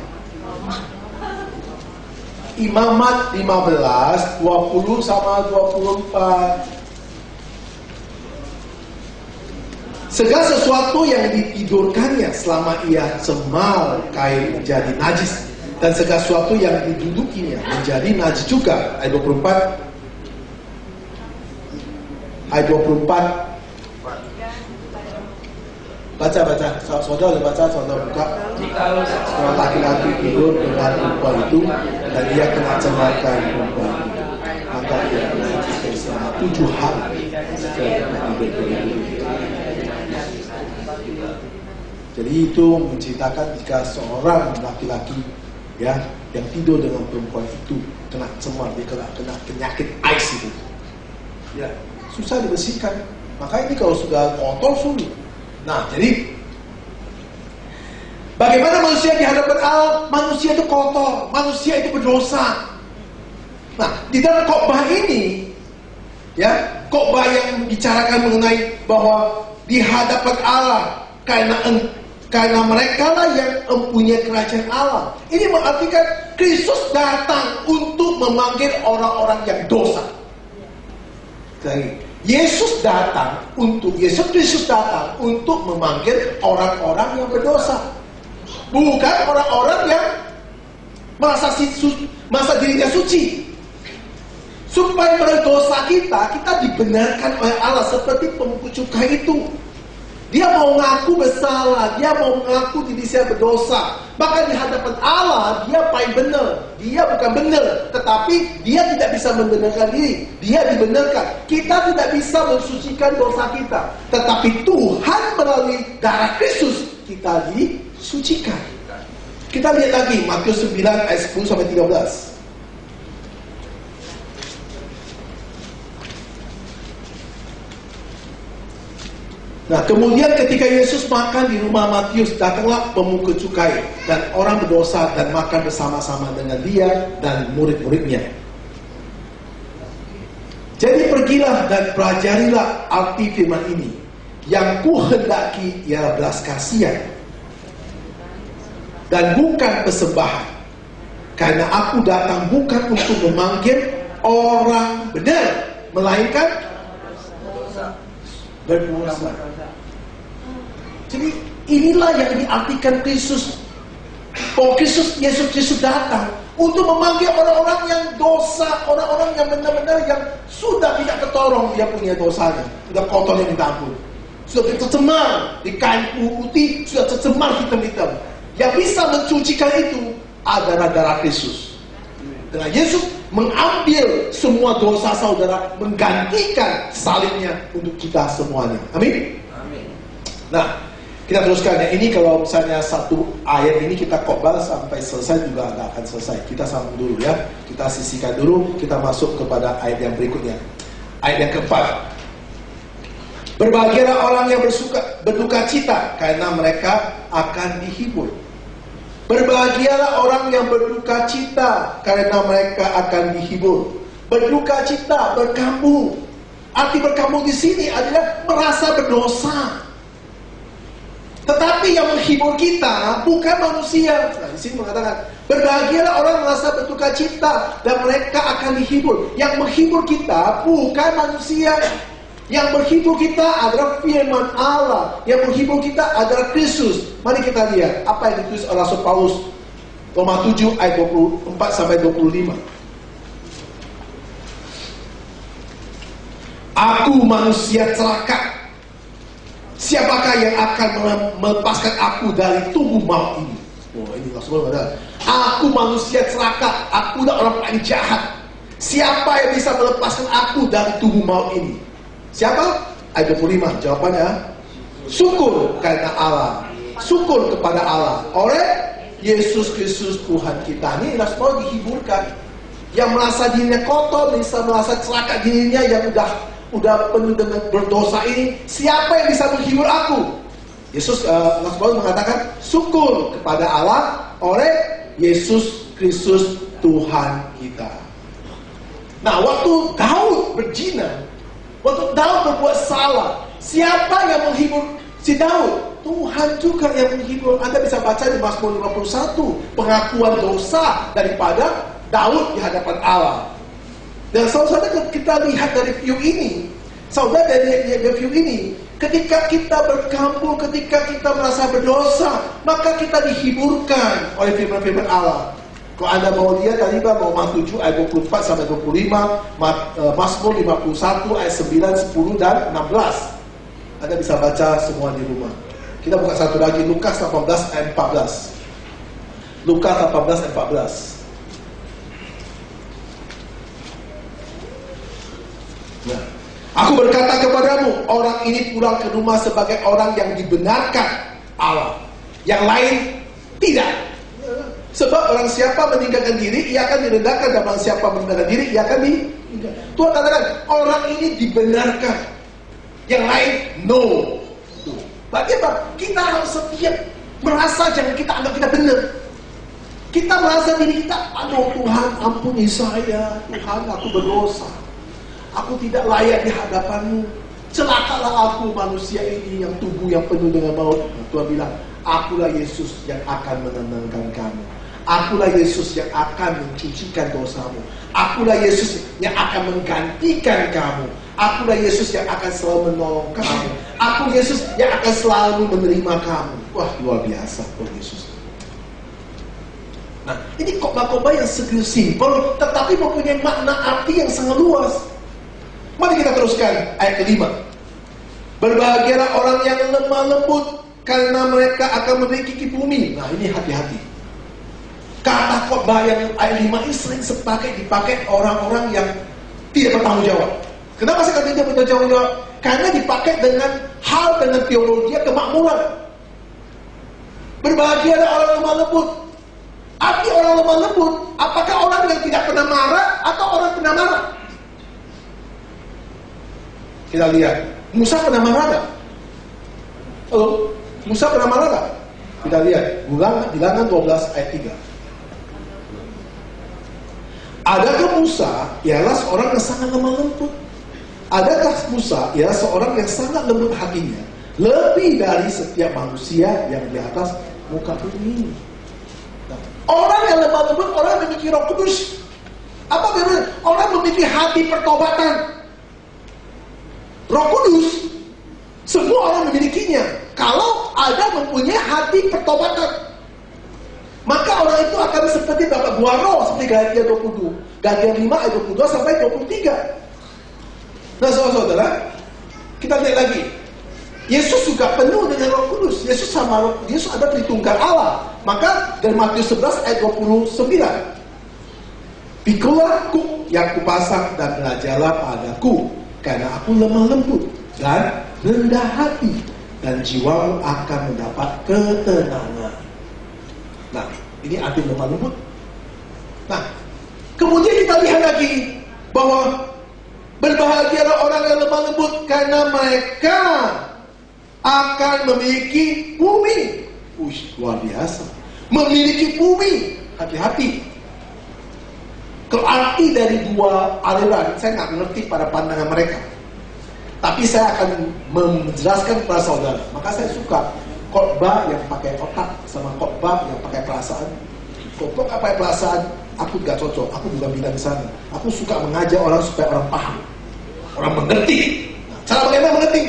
Imamat 15, 20 sama 24. Segala sesuatu yang ditidurkannya selama ia cemar kain menjadi najis, dan segala sesuatu yang didudukinya menjadi najis juga. Ayat 24. Ayat 24. Baca. Saudara baca, saudara buka. Jikalau Seorang laki-laki tidur dengan perempuan itu dan dia kena cemar kain perempuan itu, maka ia najis selama 7 hari. Jadi itu menceritakan jika seorang laki-laki ya yang tidur dengan perempuan itu kena cemar, dia kena penyakit AIDS itu, ya susah dibersihkan. Maka ini kalau sudah kotor sulit. Nah, jadi bagaimana manusia di hadapan Allah? Manusia itu kotor, manusia itu berdosa. Nah, di dalam khotbah ini, ya khotbah yang bicarakan mengenai bahwa di hadapan Allah karena mereka lah yang mempunyai kerajaan Allah. Ini mengartikan Kristus datang untuk memanggil orang-orang yang dosa. Jadi, Yesus Kristus datang untuk memanggil orang-orang yang berdosa, bukan orang-orang yang merasa dirinya suci. Supaya melalui dosa kita dibenarkan oleh Allah seperti pemungut cukai itu. Dia mau ngaku bersalah, dia mau ngaku diri saya berdosa. Maka di hadapan Allah dia paling benar. Dia bukan benar, tetapi dia tidak bisa membenarkan diri. Dia dibenarkan. Kita tidak bisa mensucikan dosa kita, tetapi Tuhan melalui darah Kristus kita disucikan. Kita lihat lagi Matius 9 ayat 10 sampai 13. Nah, kemudian ketika Yesus makan di rumah Matius, datanglah pemungut cukai dan orang berdosa dan makan bersama-sama dengan dia dan murid-muridnya. Jadi pergilah dan pelajarilah arti firman ini. Yang kuhendaki ialah belas kasihan dan bukan persembahan. Karena aku datang bukan untuk memanggil orang benar, melainkan berdosa. Jadi inilah yang diartikan Kristus. Oh, Yesus Kristus datang untuk memanggil orang-orang yang dosa, orang-orang yang benar-benar yang sudah tidak ketolong dia punya dosanya, sudah kotor yang minta ampun, sudah tercemar di kain putih, sudah tercemar hitam-hitam. Yang bisa mencucikan itu adalah darah Kristus. Dengan Yesus mengambil semua dosa saudara, menggantikan salibnya untuk kita semuanya. Amin. Nah, kita teruskan ya. Ini kalau misalnya satu ayat ini kita khotbah sampai selesai juga nggak akan selesai. Kita sambung dulu ya. Kita sisihkan dulu. Kita masuk kepada ayat yang berikutnya. Ayat yang keempat. Berbahagialah orang yang berduka cita, karena mereka akan dihibur. Berbahagialah orang yang berduka cita, karena mereka akan dihibur. Berduka cita, berkabung. Arti berkabung di sini adalah merasa berdosa. Tetapi yang menghibur kita bukan manusia. Nah, di sini mengatakan berbahagialah orang merasa berduka cita dan mereka akan dihibur. Yang menghibur kita bukan manusia. Yang menghibur kita adalah firman Allah. Yang menghibur kita adalah Kristus. Mari kita lihat apa yang ditulis oleh Rasul Paulus, Roma 7 ayat 24 sampai 25. Aku manusia celaka, Siapakah yang akan melepaskan aku dari tubuh maut ini? Oh, ini langsung ada. Aku manusia celaka, aku adalah orang paling jahat. Siapa yang bisa melepaskan aku dari tubuh maut ini? Siapa? Ayat 25, jawabannya syukur karena Allah, syukur kepada Allah oleh Yesus Kristus Tuhan kita. Ini langsung dihiburkan. Yang merasa dirinya kotor, bisa merasa celaka dirinya yang udah penuh dengan berdosa ini, siapa yang bisa menghibur aku? Yesus langsung mengatakan syukur kepada Allah oleh Yesus Kristus Tuhan kita. Nah, waktu Daud berzina, waktu Daud berbuat salah, siapa yang menghibur si Daud? Tuhan juga yang menghibur. Anda bisa baca di Mazmur 51 pengakuan dosa daripada Daud di hadapan Allah. Dan saudara, kita lihat dari view ini, saudara, dari view ini, ketika kita bercampur, ketika kita merasa berdosa, maka kita dihiburkan oleh firman-firman Allah. Kalau Anda mau lihat tadi mau Mazmur 7 ayat 24 sampai 25, Mazmur 51 ayat 9, 10 dan 16. Anda bisa baca semua di rumah. Kita buka satu lagi, Lukas 18 ayat 14. Lukas 18 ayat 14. Nah, aku berkata kepadamu, orang ini pulang ke rumah sebagai orang yang dibenarkan Allah, yang lain tidak. Sebab orang siapa meninggalkan diri, ia akan direndahkan, dan orang siapa meninggalkan diri, ia akan ditinggalkan. Tuhan katakan, orang ini dibenarkan, yang lain no. Berarti apa? Kita harus setiap merasa, jangan kita anggap kita benar. Kita merasa diri kita, aduh Tuhan ampuni saya, Tuhan aku berdosa, aku tidak layak di hadapan-Mu. Celakalah aku manusia ini yang tubuh yang penuh dengan maut. Tuhan bilang, akulah Yesus yang akan menenangkan kamu. Akulah Yesus yang akan mencucikan dosamu. Akulah Yesus yang akan menggantikan kamu. Akulah Yesus yang akan selalu menolong kamu. Aku Yesus yang akan selalu menerima kamu. Wah, luar biasa Tuhan Yesus. Nah, ini khotbah-khotbah yang simpel, tetapi mempunyai makna arti yang sangat luas. Mari kita teruskan ayat kelima. Berbahagialah orang yang lemah lembut, karena mereka akan memiliki bumi. Nah, ini hati-hati. Kata khotbah yang ayat 5 ini sering dipakai orang-orang yang tidak bertanggung jawab. Kenapa saya kata tidak bertanggung jawab? Karena dipakai dengan teologi kemakmuran. Berbahagialah orang lemah lembut. Arti orang lemah lembut, apakah orang yang tidak pernah marah atau orang pernah marah? Kita lihat, Musa pernah marah gak? Halo? Musa pernah marah gak? Kita lihat, Bilangan 12 ayat 3. Adakah Musa ialah seorang yang sangat lemah lembut? Adakah Musa ialah seorang yang sangat lembut hatinya, lebih dari setiap manusia yang di atas muka bumi ini? Orang yang lemah lembut, orang yang memiliki Roh Kudus. Apa bedanya? Orang memiliki hati pertobatan. Roh Kudus, semua orang memilikinya. Kalau ada mempunyai hati pertobatan, maka orang itu akan seperti dapat buah roh, seperti Galatia 20, Galatia 5 ayat 22 sampai 23. Nah, saudara-saudara, kita lihat lagi. Yesus juga penuh dengan Roh Kudus. Yesus ada Tritunggal Allah. Maka dari Matius 11 ayat 29. Pikulah aku yang kupasang dan belajarlah padaku, karena aku lemah lembut dan rendah hati, dan jiwamu akan mendapat ketenangan. Nah, ini arti lemah lembut. Nah, kemudian kita lihat lagi bahwa berbahagialah orang yang lemah lembut, karena mereka akan memiliki bumi. Luar biasa. Memiliki bumi. Hati-hati. Kalau arti dari dua aliran, saya nggak mengerti pada pandangan mereka. Tapi saya akan menjelaskan kepada saudara. Maka saya suka khotbah yang pakai otak sama khotbah yang pakai perasaan. Khotbah nggak pakai perasaan, aku nggak cocok. Aku bukan bidang sana. Aku suka mengajak orang supaya orang paham, orang mengerti. Nah, cara bagaimana mengerti?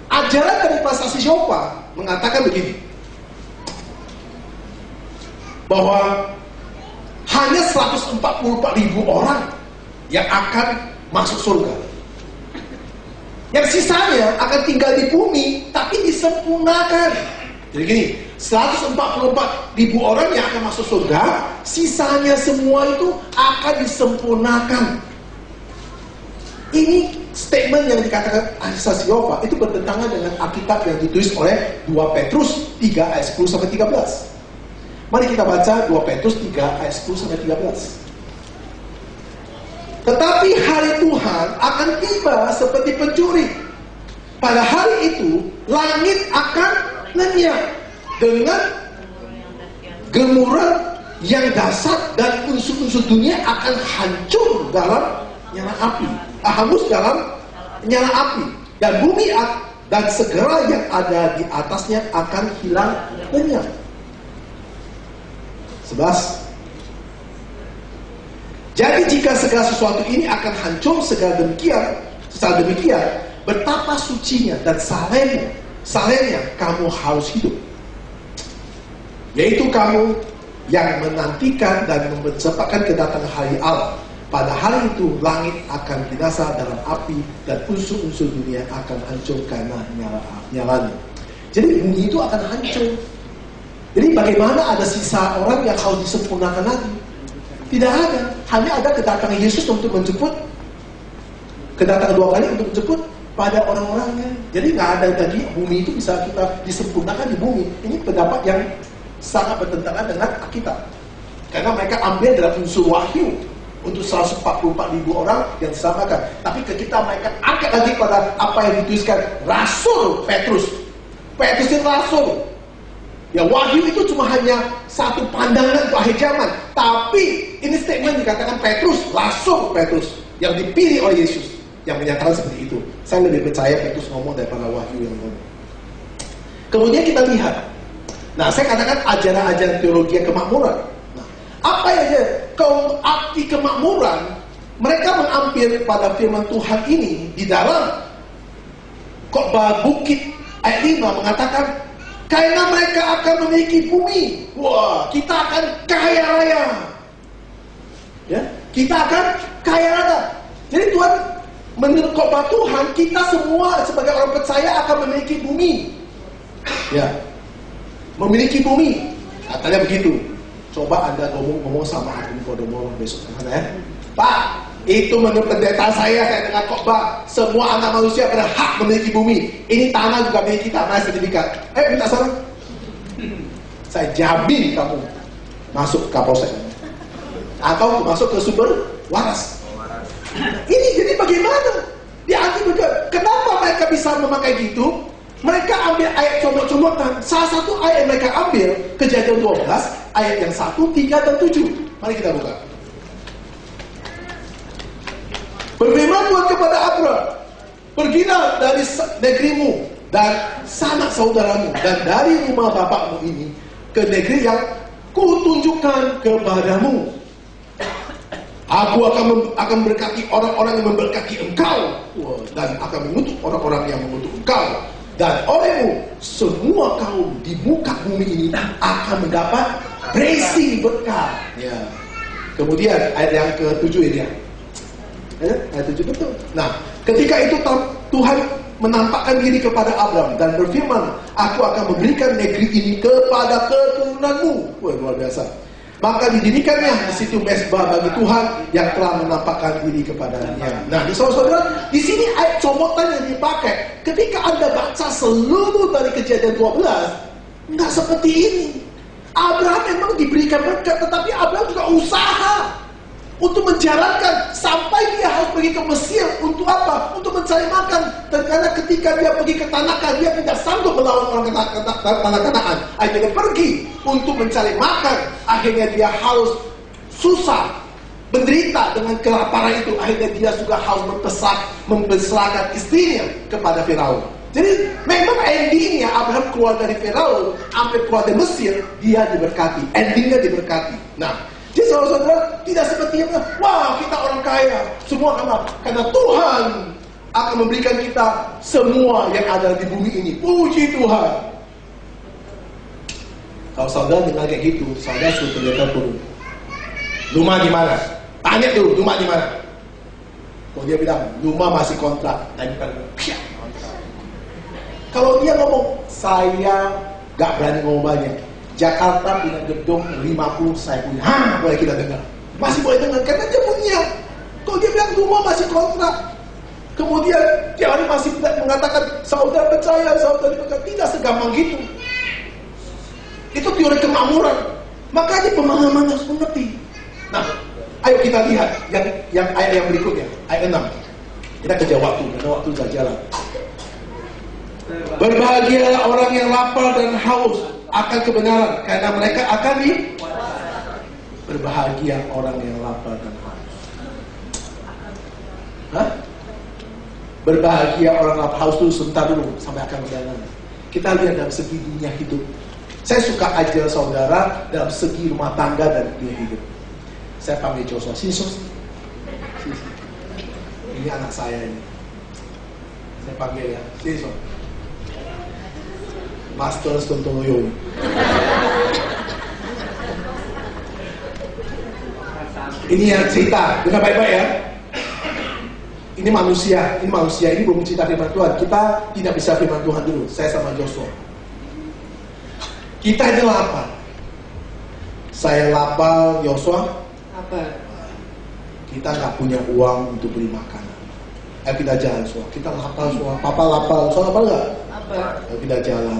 Ajaran dari Saksi Yehova mengatakan begini, bahwa hanya 144.000 orang yang akan masuk surga. Yang sisanya akan tinggal di bumi, tapi disempurnakan. Jadi gini, 144.000 orang yang akan masuk surga, sisanya semua itu akan disempurnakan. Ini statement yang dikatakan ahli saksi Yehova itu bertentangan dengan Alkitab yang ditulis oleh 2 Petrus 3 ayat 10 sampai 13. Mari kita baca 2 Petrus 3 ayat 10 sampai 13. Tetapi hari Tuhan akan tiba seperti pencuri. Pada hari itu langit akan lenyap dengan gemuruh yang dahsyat, dan unsur-unsur dunia akan hancur dalam nyala api, hangus dalam nyala api, dan bumi dan segala yang ada di atasnya akan hilang lenyap. 11. Jadi jika segala sesuatu ini akan hancur secara demikian, betapa sucinya dan salehnya kamu harus hidup. Yaitu kamu yang menantikan dan mempercepatkan kedatangan hari Allah. Pada hari itu langit akan binasa dalam api, dan unsur-unsur dunia akan hancur karena nyalanya. Jadi bumi itu akan hancur. Jadi bagaimana ada sisa orang yang harus disempurnakan lagi? Tidak ada. Hanya ada kedatangan Yesus untuk menjemput. Kedatangan 2 kali untuk menjemput pada orang-orangnya. Jadi nggak ada lagi bumi itu bisa kita disempurnakan di bumi. Ini pendapat yang sangat bertentangan dengan Alkitab. Karena mereka ambil dalam unsur wahyu untuk 144.000 orang yang disamakan. Tapi ketika mereka angkat lagi pada apa yang dituliskan Rasul Petrus. Petrus itu Rasul. Ya, wahyu itu cuma hanya satu pandangan untuk akhir zaman. Tapi ini statement dikatakan Petrus, Rasul Petrus, yang dipilih oleh Yesus, yang menyatakan seperti itu. Saya lebih percaya Petrus ngomong daripada wahyu yang ngomong. Kemudian kita lihat, nah saya katakan ajaran-ajaran teologi kemakmuran. Nah, apa ya kalau arti kemakmuran? Mereka mengambil pada firman Tuhan ini di dalam Khotbah Bukit ayat 5 mengatakan, karena mereka akan memiliki bumi. Wah, kita akan kaya raya. Ya, kita akan kaya raya. Jadi Tuhan, menurut khotbah Tuhan, kita semua sebagai orang percaya akan memiliki bumi. Ya, memiliki bumi. Katanya begitu. Coba Anda ngomong sama Agung Podomoro besok ya. Pak, itu menurut pendeta saya dengar khotbah, semua anak manusia berhak memiliki bumi. Ini tanah juga milik kita, mana sertifikat. Minta saran. Saya jamin kamu masuk ke Kapolsek atau masuk ke sumber waras. Ini jadi bagaimana? Kenapa mereka bisa memakai gitu? Mereka ambil ayat comot-comotan. Salah satu ayat yang mereka ambil, Kejadian 12, ayat yang 1, 3, dan 7. Mari kita buka. Berfirman Tuhan kepada Abraham, pergilah dari negerimu dan sanak saudaramu dan dari rumah bapakmu ini ke negeri yang kutunjukkan kepadamu. Aku akan berkati orang-orang yang memberkati engkau, dan akan mengutuk orang-orang yang mengutuk engkau. Dan olehmu semua kaum di muka bumi ini akan mendapat blessing, berkat. Ya. Kemudian ayat yang ke-7 ini ya. Ayat 7 betul. Nah, ketika itu Tuhan menampakkan diri kepada Abraham dan berfirman, aku akan memberikan negeri ini kepada keturunanmu. Wah, luar biasa. Maka didirikannya di situ mezbah bagi Tuhan yang telah menampakkan diri kepadanya. Nah, saudara-saudara, di sini ayat comotan yang dipakai. Ketika Anda baca seluruh dari Kejadian 12, nggak seperti ini. Abraham memang diberikan berkat, tetapi Abraham juga usaha untuk menjalankan sampai dia harus pergi ke Mesir. Untuk apa? Untuk mencari makan. Dan karena ketika dia pergi ke tanah Kanaan, dia tidak sanggup melawan orang tanah Kanaan. Akhirnya dia pergi untuk mencari makan. Akhirnya dia harus susah, menderita dengan kelaparan itu. Akhirnya dia juga harus mempersilahkan istrinya kepada Firaun. Jadi memang endingnya Abraham keluar dari Firaun, sampai keluar dari Mesir, dia diberkati. Endingnya diberkati. Nah, jadi saudara-saudara, tidak seperti yang wah kita orang kaya, semua karena Tuhan akan memberikan kita semua yang ada di bumi ini. Puji Tuhan. Kalau saudara dengar kayak gitu, saudara suruh ternyata turun. Rumah di mana? Tanya dulu, rumah di mana? Kalau dia bilang rumah masih kontrak, tempel. Kalau dia ngomong, saya gak berani ngomong banyak. Jakarta punya gedung 50, saya punya. Boleh kita dengar. Masih boleh dengar, karena dia punya. Kalau dia bilang rumah masih kontrak, kemudian dia hari masih mengatakan saudara percaya, saudara percaya. Tidak segampang gitu. Itu teori kemakmuran. Makanya pemahaman harus mengerti. Nah, ayo kita lihat yang ayat yang berikutnya, ayat 6. Kita kejar waktu, karena waktu sudah jalan. Berbahagialah orang yang lapar dan haus akan kebenaran, karena mereka akan berbahagia orang yang lapar dan haus. Berbahagia orang lapar haus dulu, sebentar dulu, sampai akan berjalan. Kita lihat dalam segi dunia hidup. Saya suka ajar saudara dalam segi rumah tangga dan dunia hidup. Saya panggil Joshua, sini. Ini anak saya ini. Saya panggil ya, sini. Master Stontoyo. Ini yang cerita, dengar baik-baik ya. Ini manusia, ini belum cerita firman Tuhan. Kita tidak bisa firman Tuhan dulu. Saya sama Joshua. Kita ini lapar. Saya lapar, Joshua lapar. Kita nggak punya uang untuk beli makanan. Ayo kita jalan, Joshua. Kita lapar, Joshua. Papa lapar, Joshua lapar nggak? Lapar. Ayo kita jalan.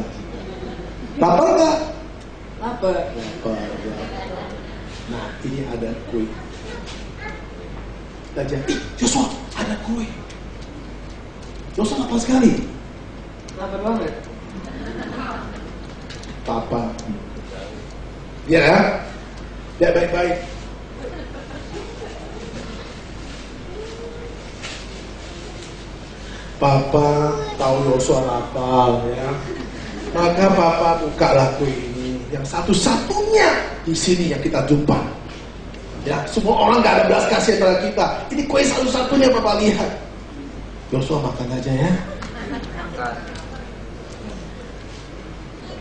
Lapar nggak? Lapar. Nah, ini ada kue. Kita jalan. Joshua, ada kue. Joshua lapar sekali. Lapar banget. Papa. Ya, lihat baik-baik. Papa tahu Joshua lapar ya. Maka Papa bukalah kue ini, yang satu-satunya di sini yang kita jumpa. Ya, semua orang gak ada belas kasihan pada kita. Ini kue satu-satunya Papa lihat. Joshua makan aja ya.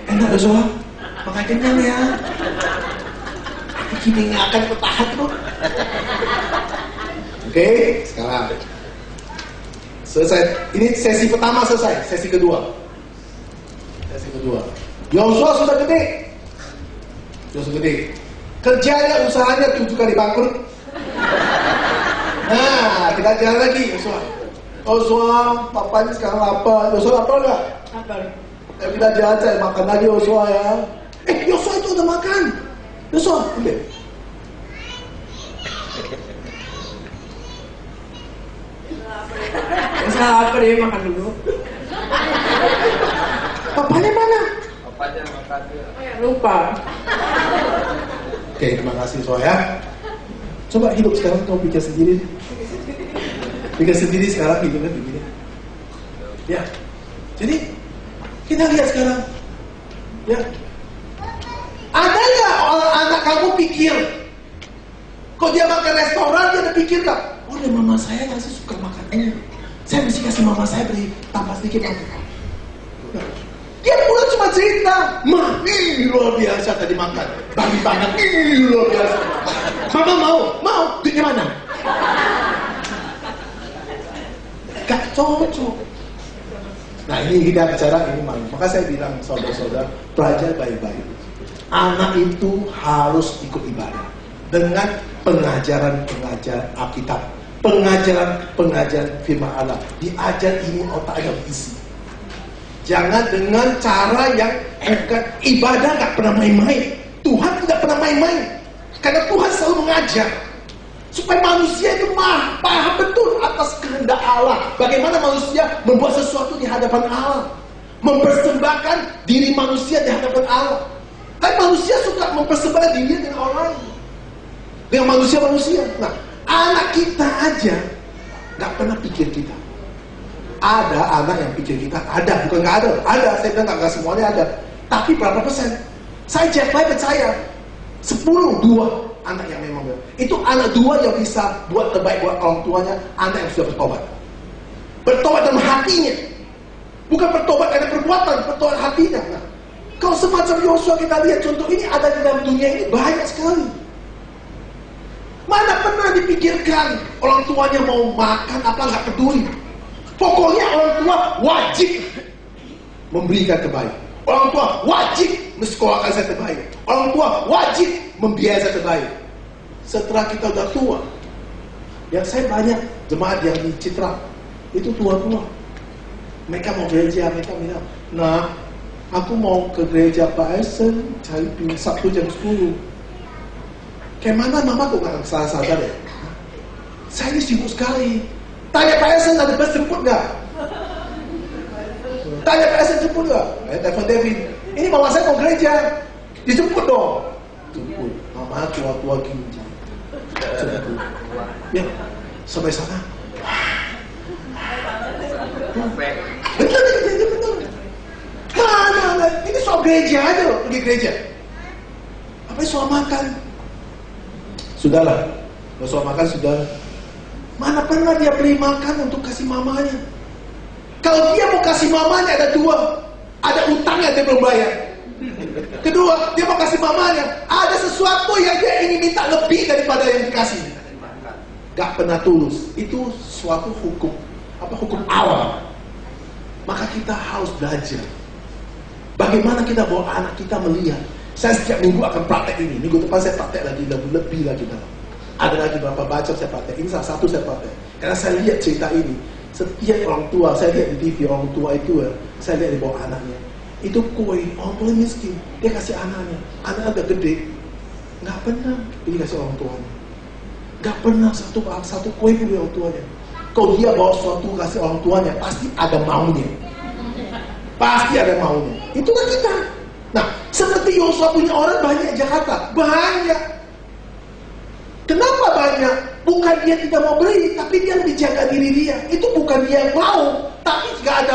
Enak Joshua, makan kenyang ya. Gini gak akan bertahan tuh. Oke, sekarang selesai. Ini sesi pertama selesai. Sesi kedua. Joshua sudah gede. Kerjanya, usahanya 7 kali bangkrut. Nah, kita jalan lagi Joshua, papanya sekarang lapar. Joshua lapar gak? Lapar. Ayo kita jalan, saya makan lagi Joshua ya. Joshua itu udah makan. Joshua, ambil. Joshua lapar ya, makan dulu. Papanya mana? Papanya makan dulu. Lupa. Oke, terima kasih Joshua ya. Coba hidup sekarang, kau pikir sendiri. Sekarang hidupnya begini. Ya, jadi kita lihat sekarang. Ya, ada nggak orang anak kamu pikir, kok dia makan restoran dia udah pikir nggak? Oh, dan mama saya ngasih suka makan ini. Saya mesti kasih mama saya beri tambah sedikit makan. Dia pulang cuma cerita, mah, ini luar biasa tadi makan, bagi tangan, ini luar biasa. Mama mau, duitnya mana? Gak cocok. Nah ini kita bicara ini malu. Maka saya bilang saudara-saudara, pelajar baik-baik. Anak itu harus ikut ibadah dengan pengajaran Alkitab, pengajaran firman Allah. Diajar ini otaknya berisi. Jangan dengan cara yang ibadah gak pernah main-main. Tuhan tidak pernah main-main. Karena Tuhan selalu mengajar supaya manusia itu paham betul atas kehendak Allah. Bagaimana manusia membuat sesuatu di hadapan Allah, mempersembahkan diri manusia di hadapan Allah. Tapi manusia suka mempersembahkan dirinya dengan orang lain, dengan manusia-manusia. Nah, anak kita aja gak pernah pikir kita. Ada anak yang pikir kita, ada, bukan gak ada. Ada, saya bilang gak semuanya ada. Tapi berapa persen? Saya percaya 10, 2 anak yang memang itu anak 2 yang bisa buat terbaik buat orang tuanya. Anak yang sudah bertobat dalam hatinya, bukan bertobat karena perbuatan, bertobat hatinya. Nah, kalau semacam Joshua kita lihat contoh ini ada di dalam dunia ini banyak sekali. Mana pernah dipikirkan orang tuanya mau makan apa, nggak peduli. Pokoknya orang tua wajib memberikan terbaik. Orang tua wajib mensekolahkan saya terbaik. Orang tua wajib membiayai saya terbaik. Setelah kita udah tua, yang saya banyak jemaat yang dicitra itu tua-tua. Mereka mau gereja, mereka bilang, nah, aku mau ke gereja Pak Esen, cari Sabtu jam 10. Kayak mana mama kok gak salah sadar ya? Saya ini sibuk sekali. Tanya Pak Esen, ada bus jemput gak? Tanya Pak Esen jemput gak? Telepon David, ini mama saya mau gereja, dijemput dong. Jemput, mama tua-tua gini. Jemput. Ya, sampai sana. Betul. Mana? Ini soal gereja aja loh, pergi gereja. Apa soal makan? Sudahlah, kalau soal makan sudah. Mana pernah dia beli makan untuk kasih mamanya? Kalau dia mau kasih mamanya ada dua, ada utangnya dia belum bayar. Kedua, dia mau kasih mamanya, ada sesuatu yang dia ingin minta lebih daripada yang dikasih. Gak pernah tulus. Itu suatu hukum, hukum awal. Maka kita harus belajar bagaimana kita bawa anak kita melihat. Saya setiap minggu akan praktek ini. Minggu depan saya praktek lagi, lebih lagi dalam. Ada lagi berapa baca saya praktek. Ini salah satu saya praktek. Karena saya lihat cerita ini. Setiap orang tua, saya lihat di TV orang tua itu, saya lihat di bawah anaknya. Itu kue, orang tua miskin. Dia kasih anaknya. Anak agak gede. Nggak pernah ini kasih orang tuanya. Nggak pernah satu kue pun orang tuanya. Kalau dia bawa sesuatu kasih orang tuanya, pasti ada maunya. Pasti ada maunya. Itulah kita. Nah, seperti Yosua punya orang banyak di Jakarta. Banyak. Kenapa banyak? Bukan dia tidak mau beri, tapi dia lebih jaga diri dia. Itu bukan dia yang mau, tapi gak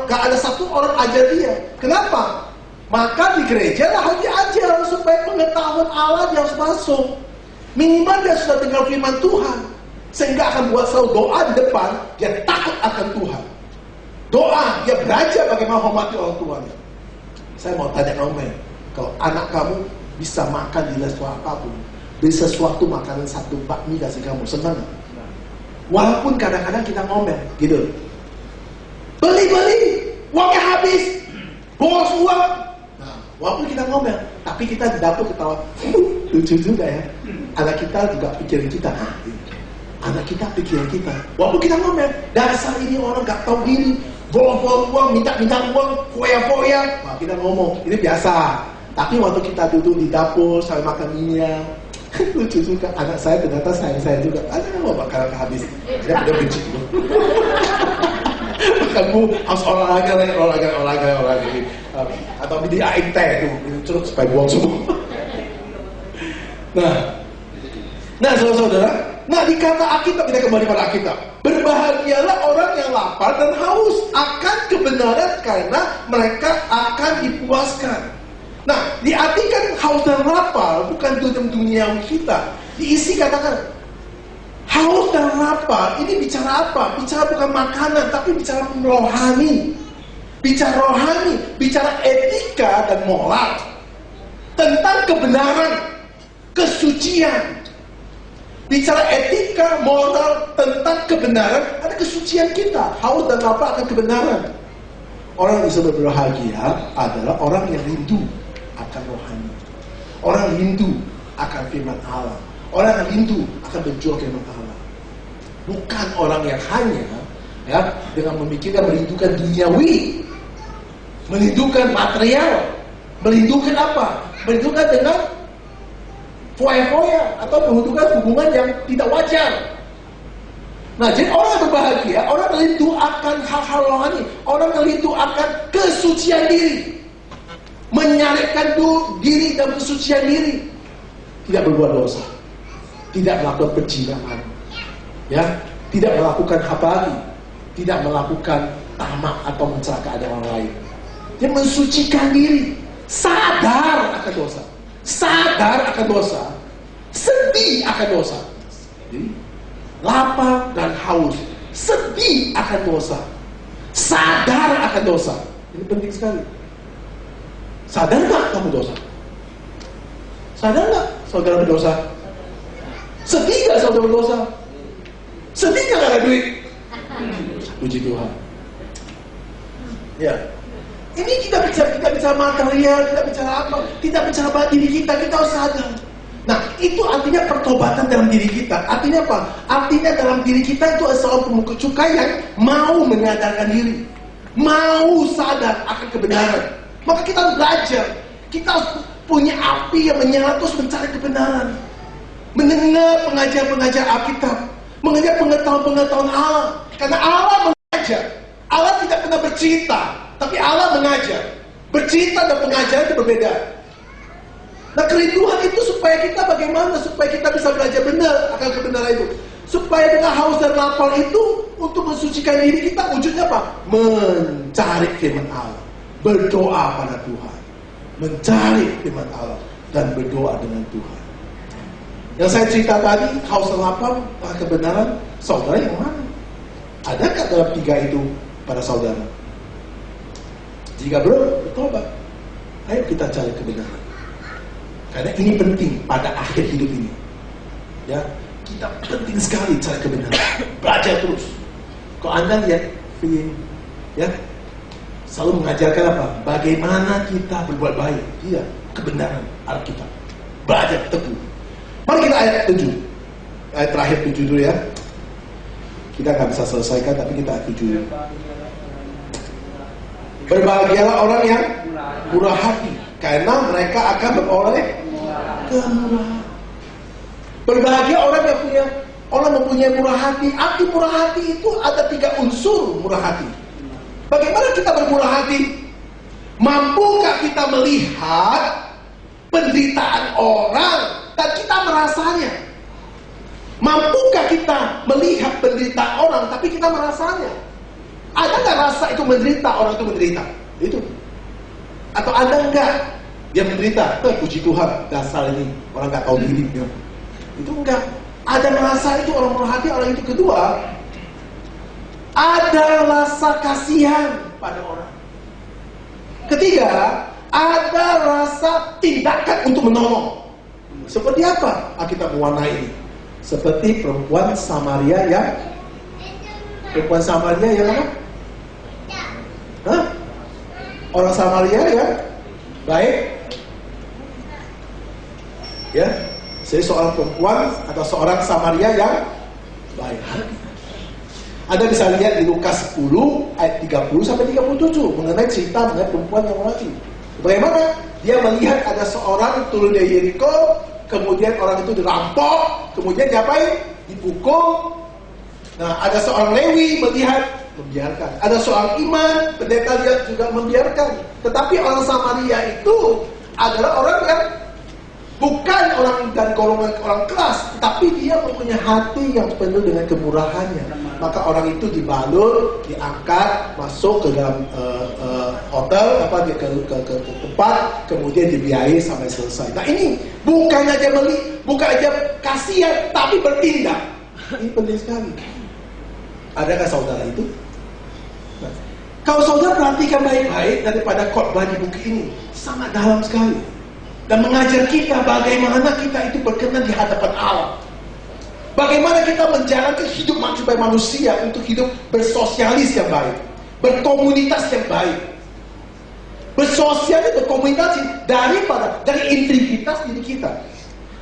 ada satu orang ajar dia. Kenapa? Maka di gereja lah harus diajar supaya pengetahuan Allah dia harus masuk. Minimal dia sudah dengar firman Tuhan, sehingga akan buat selalu doa di depan. Dia takut akan Tuhan. Doa, dia belajar bagaimana hormati orang tuanya. Saya mau tanya kamu, kalau anak kamu bisa makan di restoran apapun, beli sesuatu makanan satu bakmi kasih kamu, senang? Walaupun kadang-kadang kita ngomel, gitu. Beli, uangnya habis, boros uang. Nah, walaupun kita ngomel, tapi kita di dapur ketawa, lucu juga ya. Anak kita juga pikirin kita. Anak kita pikirin kita. Walaupun kita ngomel, dasar ini orang gak tahu diri. Bolong-bolong uang, minta uang, foya-foya. Nah, kita ngomong, ini biasa. Tapi waktu kita duduk di dapur, sambil makan minyak, lucu juga. Anak saya ternyata sayang saya juga. Anak mau makanan habis. Dia benci. Makanmu harus olahraga. Atau di aing teh itu, curug supaya buang semua. Nah, saudara-saudara. Nah, di kata Alkitab, kita kembali pada Alkitab. Berbahagialah orang yang lapar dan haus akan kebenaran, karena mereka akan dipuaskan. Nah, diartikan haus dan lapar bukan tujuan duniawi kita. Diisi katakan haus dan lapar. Ini bicara apa? Bicara bukan makanan, tapi bicara rohani. Bicara rohani, bicara etika dan moral. Tentang kebenaran, kesucian. Bicara etika, moral, tentang kebenaran, ada kesucian kita. Haus dan lapar akan kebenaran. Orang yang disebut berbahagia adalah orang yang rindu akan rohani. Orang rindu akan firman Allah. Orang yang rindu akan berjuang firman Allah. Bukan orang yang hanya dengan memikirkan merindukan duniawi, merindukan material, merindukan apa? Merindukan dengan foya-foya atau merindukan hubungan yang tidak wajar. Nah, jadi orang yang berbahagia, orang yang rindu akan hal-hal rohani, orang yang rindu akan kesucian diri, menyalibkan diri dan kesucian diri, tidak berbuat dosa, tidak melakukan perzinahan, tidak melakukan apa lagi, tidak melakukan tamak atau mencelakakan orang lain. Dia mensucikan diri, sadar akan dosa, sedih akan dosa. Jadi, lapar dan haus, sedih akan dosa, sadar akan dosa. Ini penting sekali. Sadar nggak kamu dosa? Sadar nggak saudara berdosa? Sedih gak saudara berdosa? Sedih gak ada duit? Puji Tuhan. Ya. Ini kita bicara material, kita bicara apa? Kita bicara pada diri kita harus sadar. Nah, itu artinya pertobatan dalam diri kita. Artinya apa? Artinya dalam diri kita itu ada seorang pemungut cukai yang mau menyadarkan diri, mau sadar akan kebenaran. Maka kita harus belajar. Kita harus punya api yang menyala terus mencari kebenaran. Mendengar pengajar-pengajar Alkitab, mengajar pengetahuan-pengetahuan Allah. Karena Allah mengajar. Allah tidak pernah bercerita, tapi Allah mengajar. Bercerita dan pengajaran itu berbeda. Nah, kerinduan itu supaya kita bagaimana? Supaya kita bisa belajar benar akan kebenaran itu. Supaya dengan haus dan lapar itu untuk mensucikan diri kita, wujudnya apa? Mencari firman Allah, berdoa pada Tuhan, mencari firman Allah dan berdoa dengan Tuhan. Yang saya cerita tadi, haus dan lapar akan kebenaran, saudara yang mana? Adakah dalam tiga itu pada saudara? Jika belum, bertobat. Ayo kita cari kebenaran. Karena ini penting pada akhir hidup ini. Ya, kita penting sekali cari kebenaran. Belajar terus. Kalau Anda lihat film, ya, selalu mengajarkan apa? Bagaimana kita berbuat baik. Iya, kebenaran Alkitab. Belajar teguh. Mari kita ayat 7. Ayat terakhir 7 dulu ya. Kita nggak bisa selesaikan, tapi kita ayat 7 dulu. Berbahagialah orang yang murah hati, karena mereka akan beroleh kemurahan. Berbahagia orang mempunyai murah hati. Arti murah hati itu ada 3 unsur murah hati. Bagaimana kita bermurah hati? Mampukah kita melihat penderitaan orang dan kita merasanya? Mampukah kita melihat penderitaan orang tapi kita merasanya? Ada nggak rasa itu menderita, orang itu menderita? Itu. Atau ada nggak dia menderita? Puji Tuhan, dasar ini orang nggak tahu diri. Ya. Itu enggak. Ada merasa itu orang murah hati. Orang itu kedua, ada rasa kasihan pada orang. Ketiga, ada rasa tindakan untuk menolong. Seperti apa? Kita mewarnai ini. Seperti perempuan Samaria yang apa? Hah? Orang Samaria ya baik. Ya, saya seorang perempuan atau seorang Samaria yang baik hati. Anda bisa lihat di Lukas 10 ayat 30 sampai 37 mengenai cerita mengenai perempuan yang mati. Bagaimana dia melihat ada seorang turun dari Yeriko, kemudian orang itu dirampok, kemudian diapain? Dipukul. Nah, ada seorang Lewi melihat, membiarkan. Ada seorang iman, pendeta dia juga membiarkan. Tetapi orang Samaria itu adalah orang yang bukan orang dan golongan orang kelas, tetapi dia mempunyai hati yang penuh dengan kemurahannya. Maka orang itu dibalur, diangkat, masuk ke dalam hotel, ke tempat, kemudian dibiayai sampai selesai. Nah ini bukan aja kasihan, tapi bertindak. Ini penting sekali. Adakah saudara itu? Nah, kalau saudara perhatikan baik-baik daripada khotbah di buku ini, sangat dalam sekali. Dan mengajar kita bagaimana kita itu berkenan di hadapan Allah. Bagaimana kita menjalankan hidup sebagai manusia untuk hidup bersosialis yang baik, berkomunitas yang baik. Bersosialis, berkomunikasi dari integritas diri kita,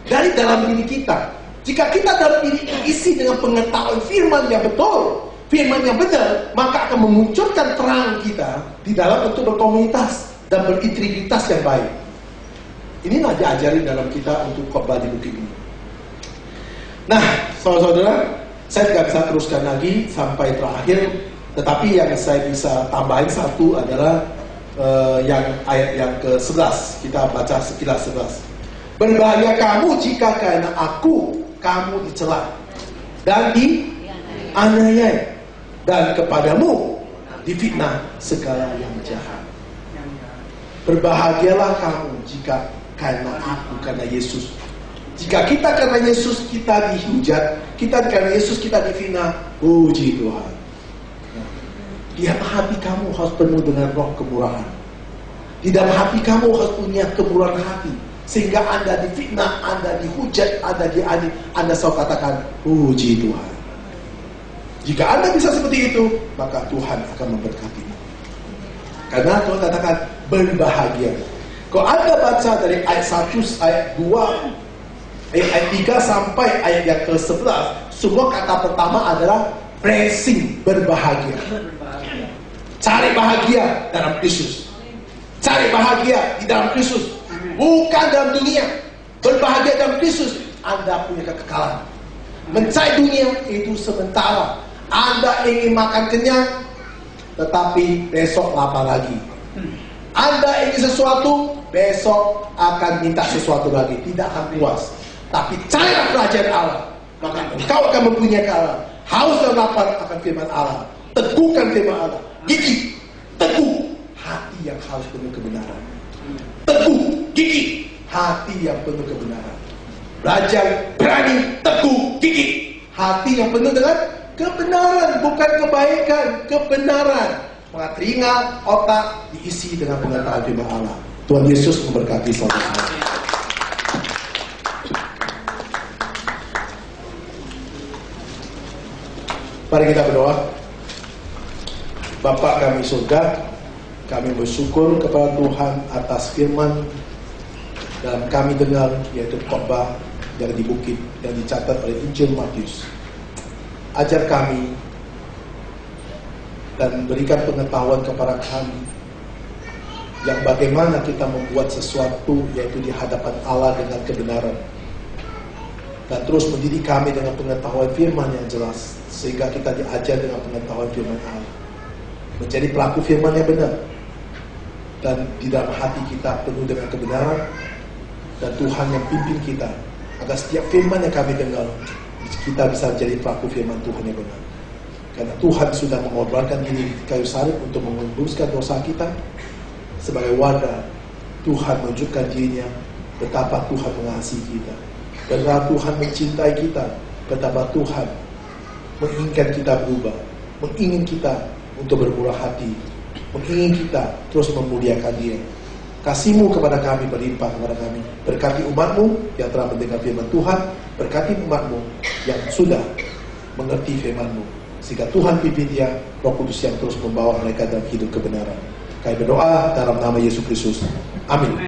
dari dalam diri kita. Jika kita dalam diri isi dengan pengetahuan firman yang betul, firman yang benar, maka akan memunculkan terang kita di dalam untuk berkomunitas dan berintegritas yang baik. Inilah diajari dalam kita untuk khotbah di bukit ini. Nah, saudara-saudara, saya tidak bisa teruskan lagi sampai terakhir, tetapi yang saya bisa tambahin satu adalah yang ayat yang ke-11. Kita baca sekilas 11. Berbahagia kamu jika karena aku kamu dicela dan dianiaya, dan kepadamu difitnah segala yang jahat. Berbahagialah kamu jika karena aku, karena Yesus. Jika kita karena Yesus kita dihujat, kita karena Yesus kita difitnah, puji Tuhan. Di hati kamu harus penuh dengan roh kemurahan. Di dalam hati kamu harus punya kemurahan hati. Sehingga Anda difitnah, Anda dihujat, Anda diani, Anda selalu katakan, puji Tuhan. Jika Anda bisa seperti itu, maka Tuhan akan memberkati. Karena Tuhan katakan, berbahagia. Kalau Anda baca dari ayat 1, ayat 2, ayat 3 sampai ayat yang ke-11, semua kata pertama adalah blessing, berbahagia. Cari bahagia dalam Kristus. Cari bahagia di dalam Kristus. Bukan dalam dunia. Berbahagia dalam Kristus, Anda punya kekekalan. Mencari dunia itu sementara. Anda ingin makan kenyang, tetapi besok lapar lagi. Anda ingin sesuatu, besok akan minta sesuatu lagi. Tidak akan puas. Tapi carilah kerajaan Allah, maka engkau akan mempunyai Allah. Haus dan lapar akan firman Allah. Teguhkan firman Allah. Gigih, teguh hati yang harus penuh kebenaran. Teguh, gigih hati yang penuh kebenaran. Belajar berani, teguh, gigih hati yang penuh dengan kebenaran, bukan kebaikan, kebenaran. Maka telinga, otak diisi dengan pengetahuan firman Allah. Tuhan Yesus memberkati saudara. Mari kita berdoa. Bapa kami surga, kami bersyukur kepada Tuhan atas firman dalam kami dengar, yaitu khotbah yang di bukit yang dicatat oleh Injil Matius. Ajar kami dan berikan pengetahuan kepada kami yang bagaimana kita membuat sesuatu, yaitu di hadapan Allah dengan kebenaran, dan terus mendidik kami dengan pengetahuan firman yang jelas, sehingga kita diajar dengan pengetahuan firman Allah, menjadi pelaku firman yang benar, dan di dalam hati kita penuh dengan kebenaran, dan Tuhan yang pimpin kita agar setiap firman yang kami dengar kita bisa menjadi pelaku firman Tuhan yang benar. Karena Tuhan sudah mengorbankan diri di kayu salib untuk menembuskan dosa kita. Sebagai wadah, Tuhan menunjukkan dirinya betapa Tuhan mengasihi kita, betapa Tuhan mencintai kita, betapa Tuhan menginginkan kita berubah, mengingin kita untuk bermurah hati, mengingin kita terus memuliakan Dia. Kasih-Mu kepada kami berlimpah kepada kami. Berkati umat-Mu yang telah mendengar firman Tuhan, berkati umat-Mu yang sudah mengerti firman-Mu, sehingga Tuhan pimpin dia, Roh Kudus yang terus membawa mereka dalam hidup kebenaran. Kami berdoa dalam nama Yesus Kristus. Amin.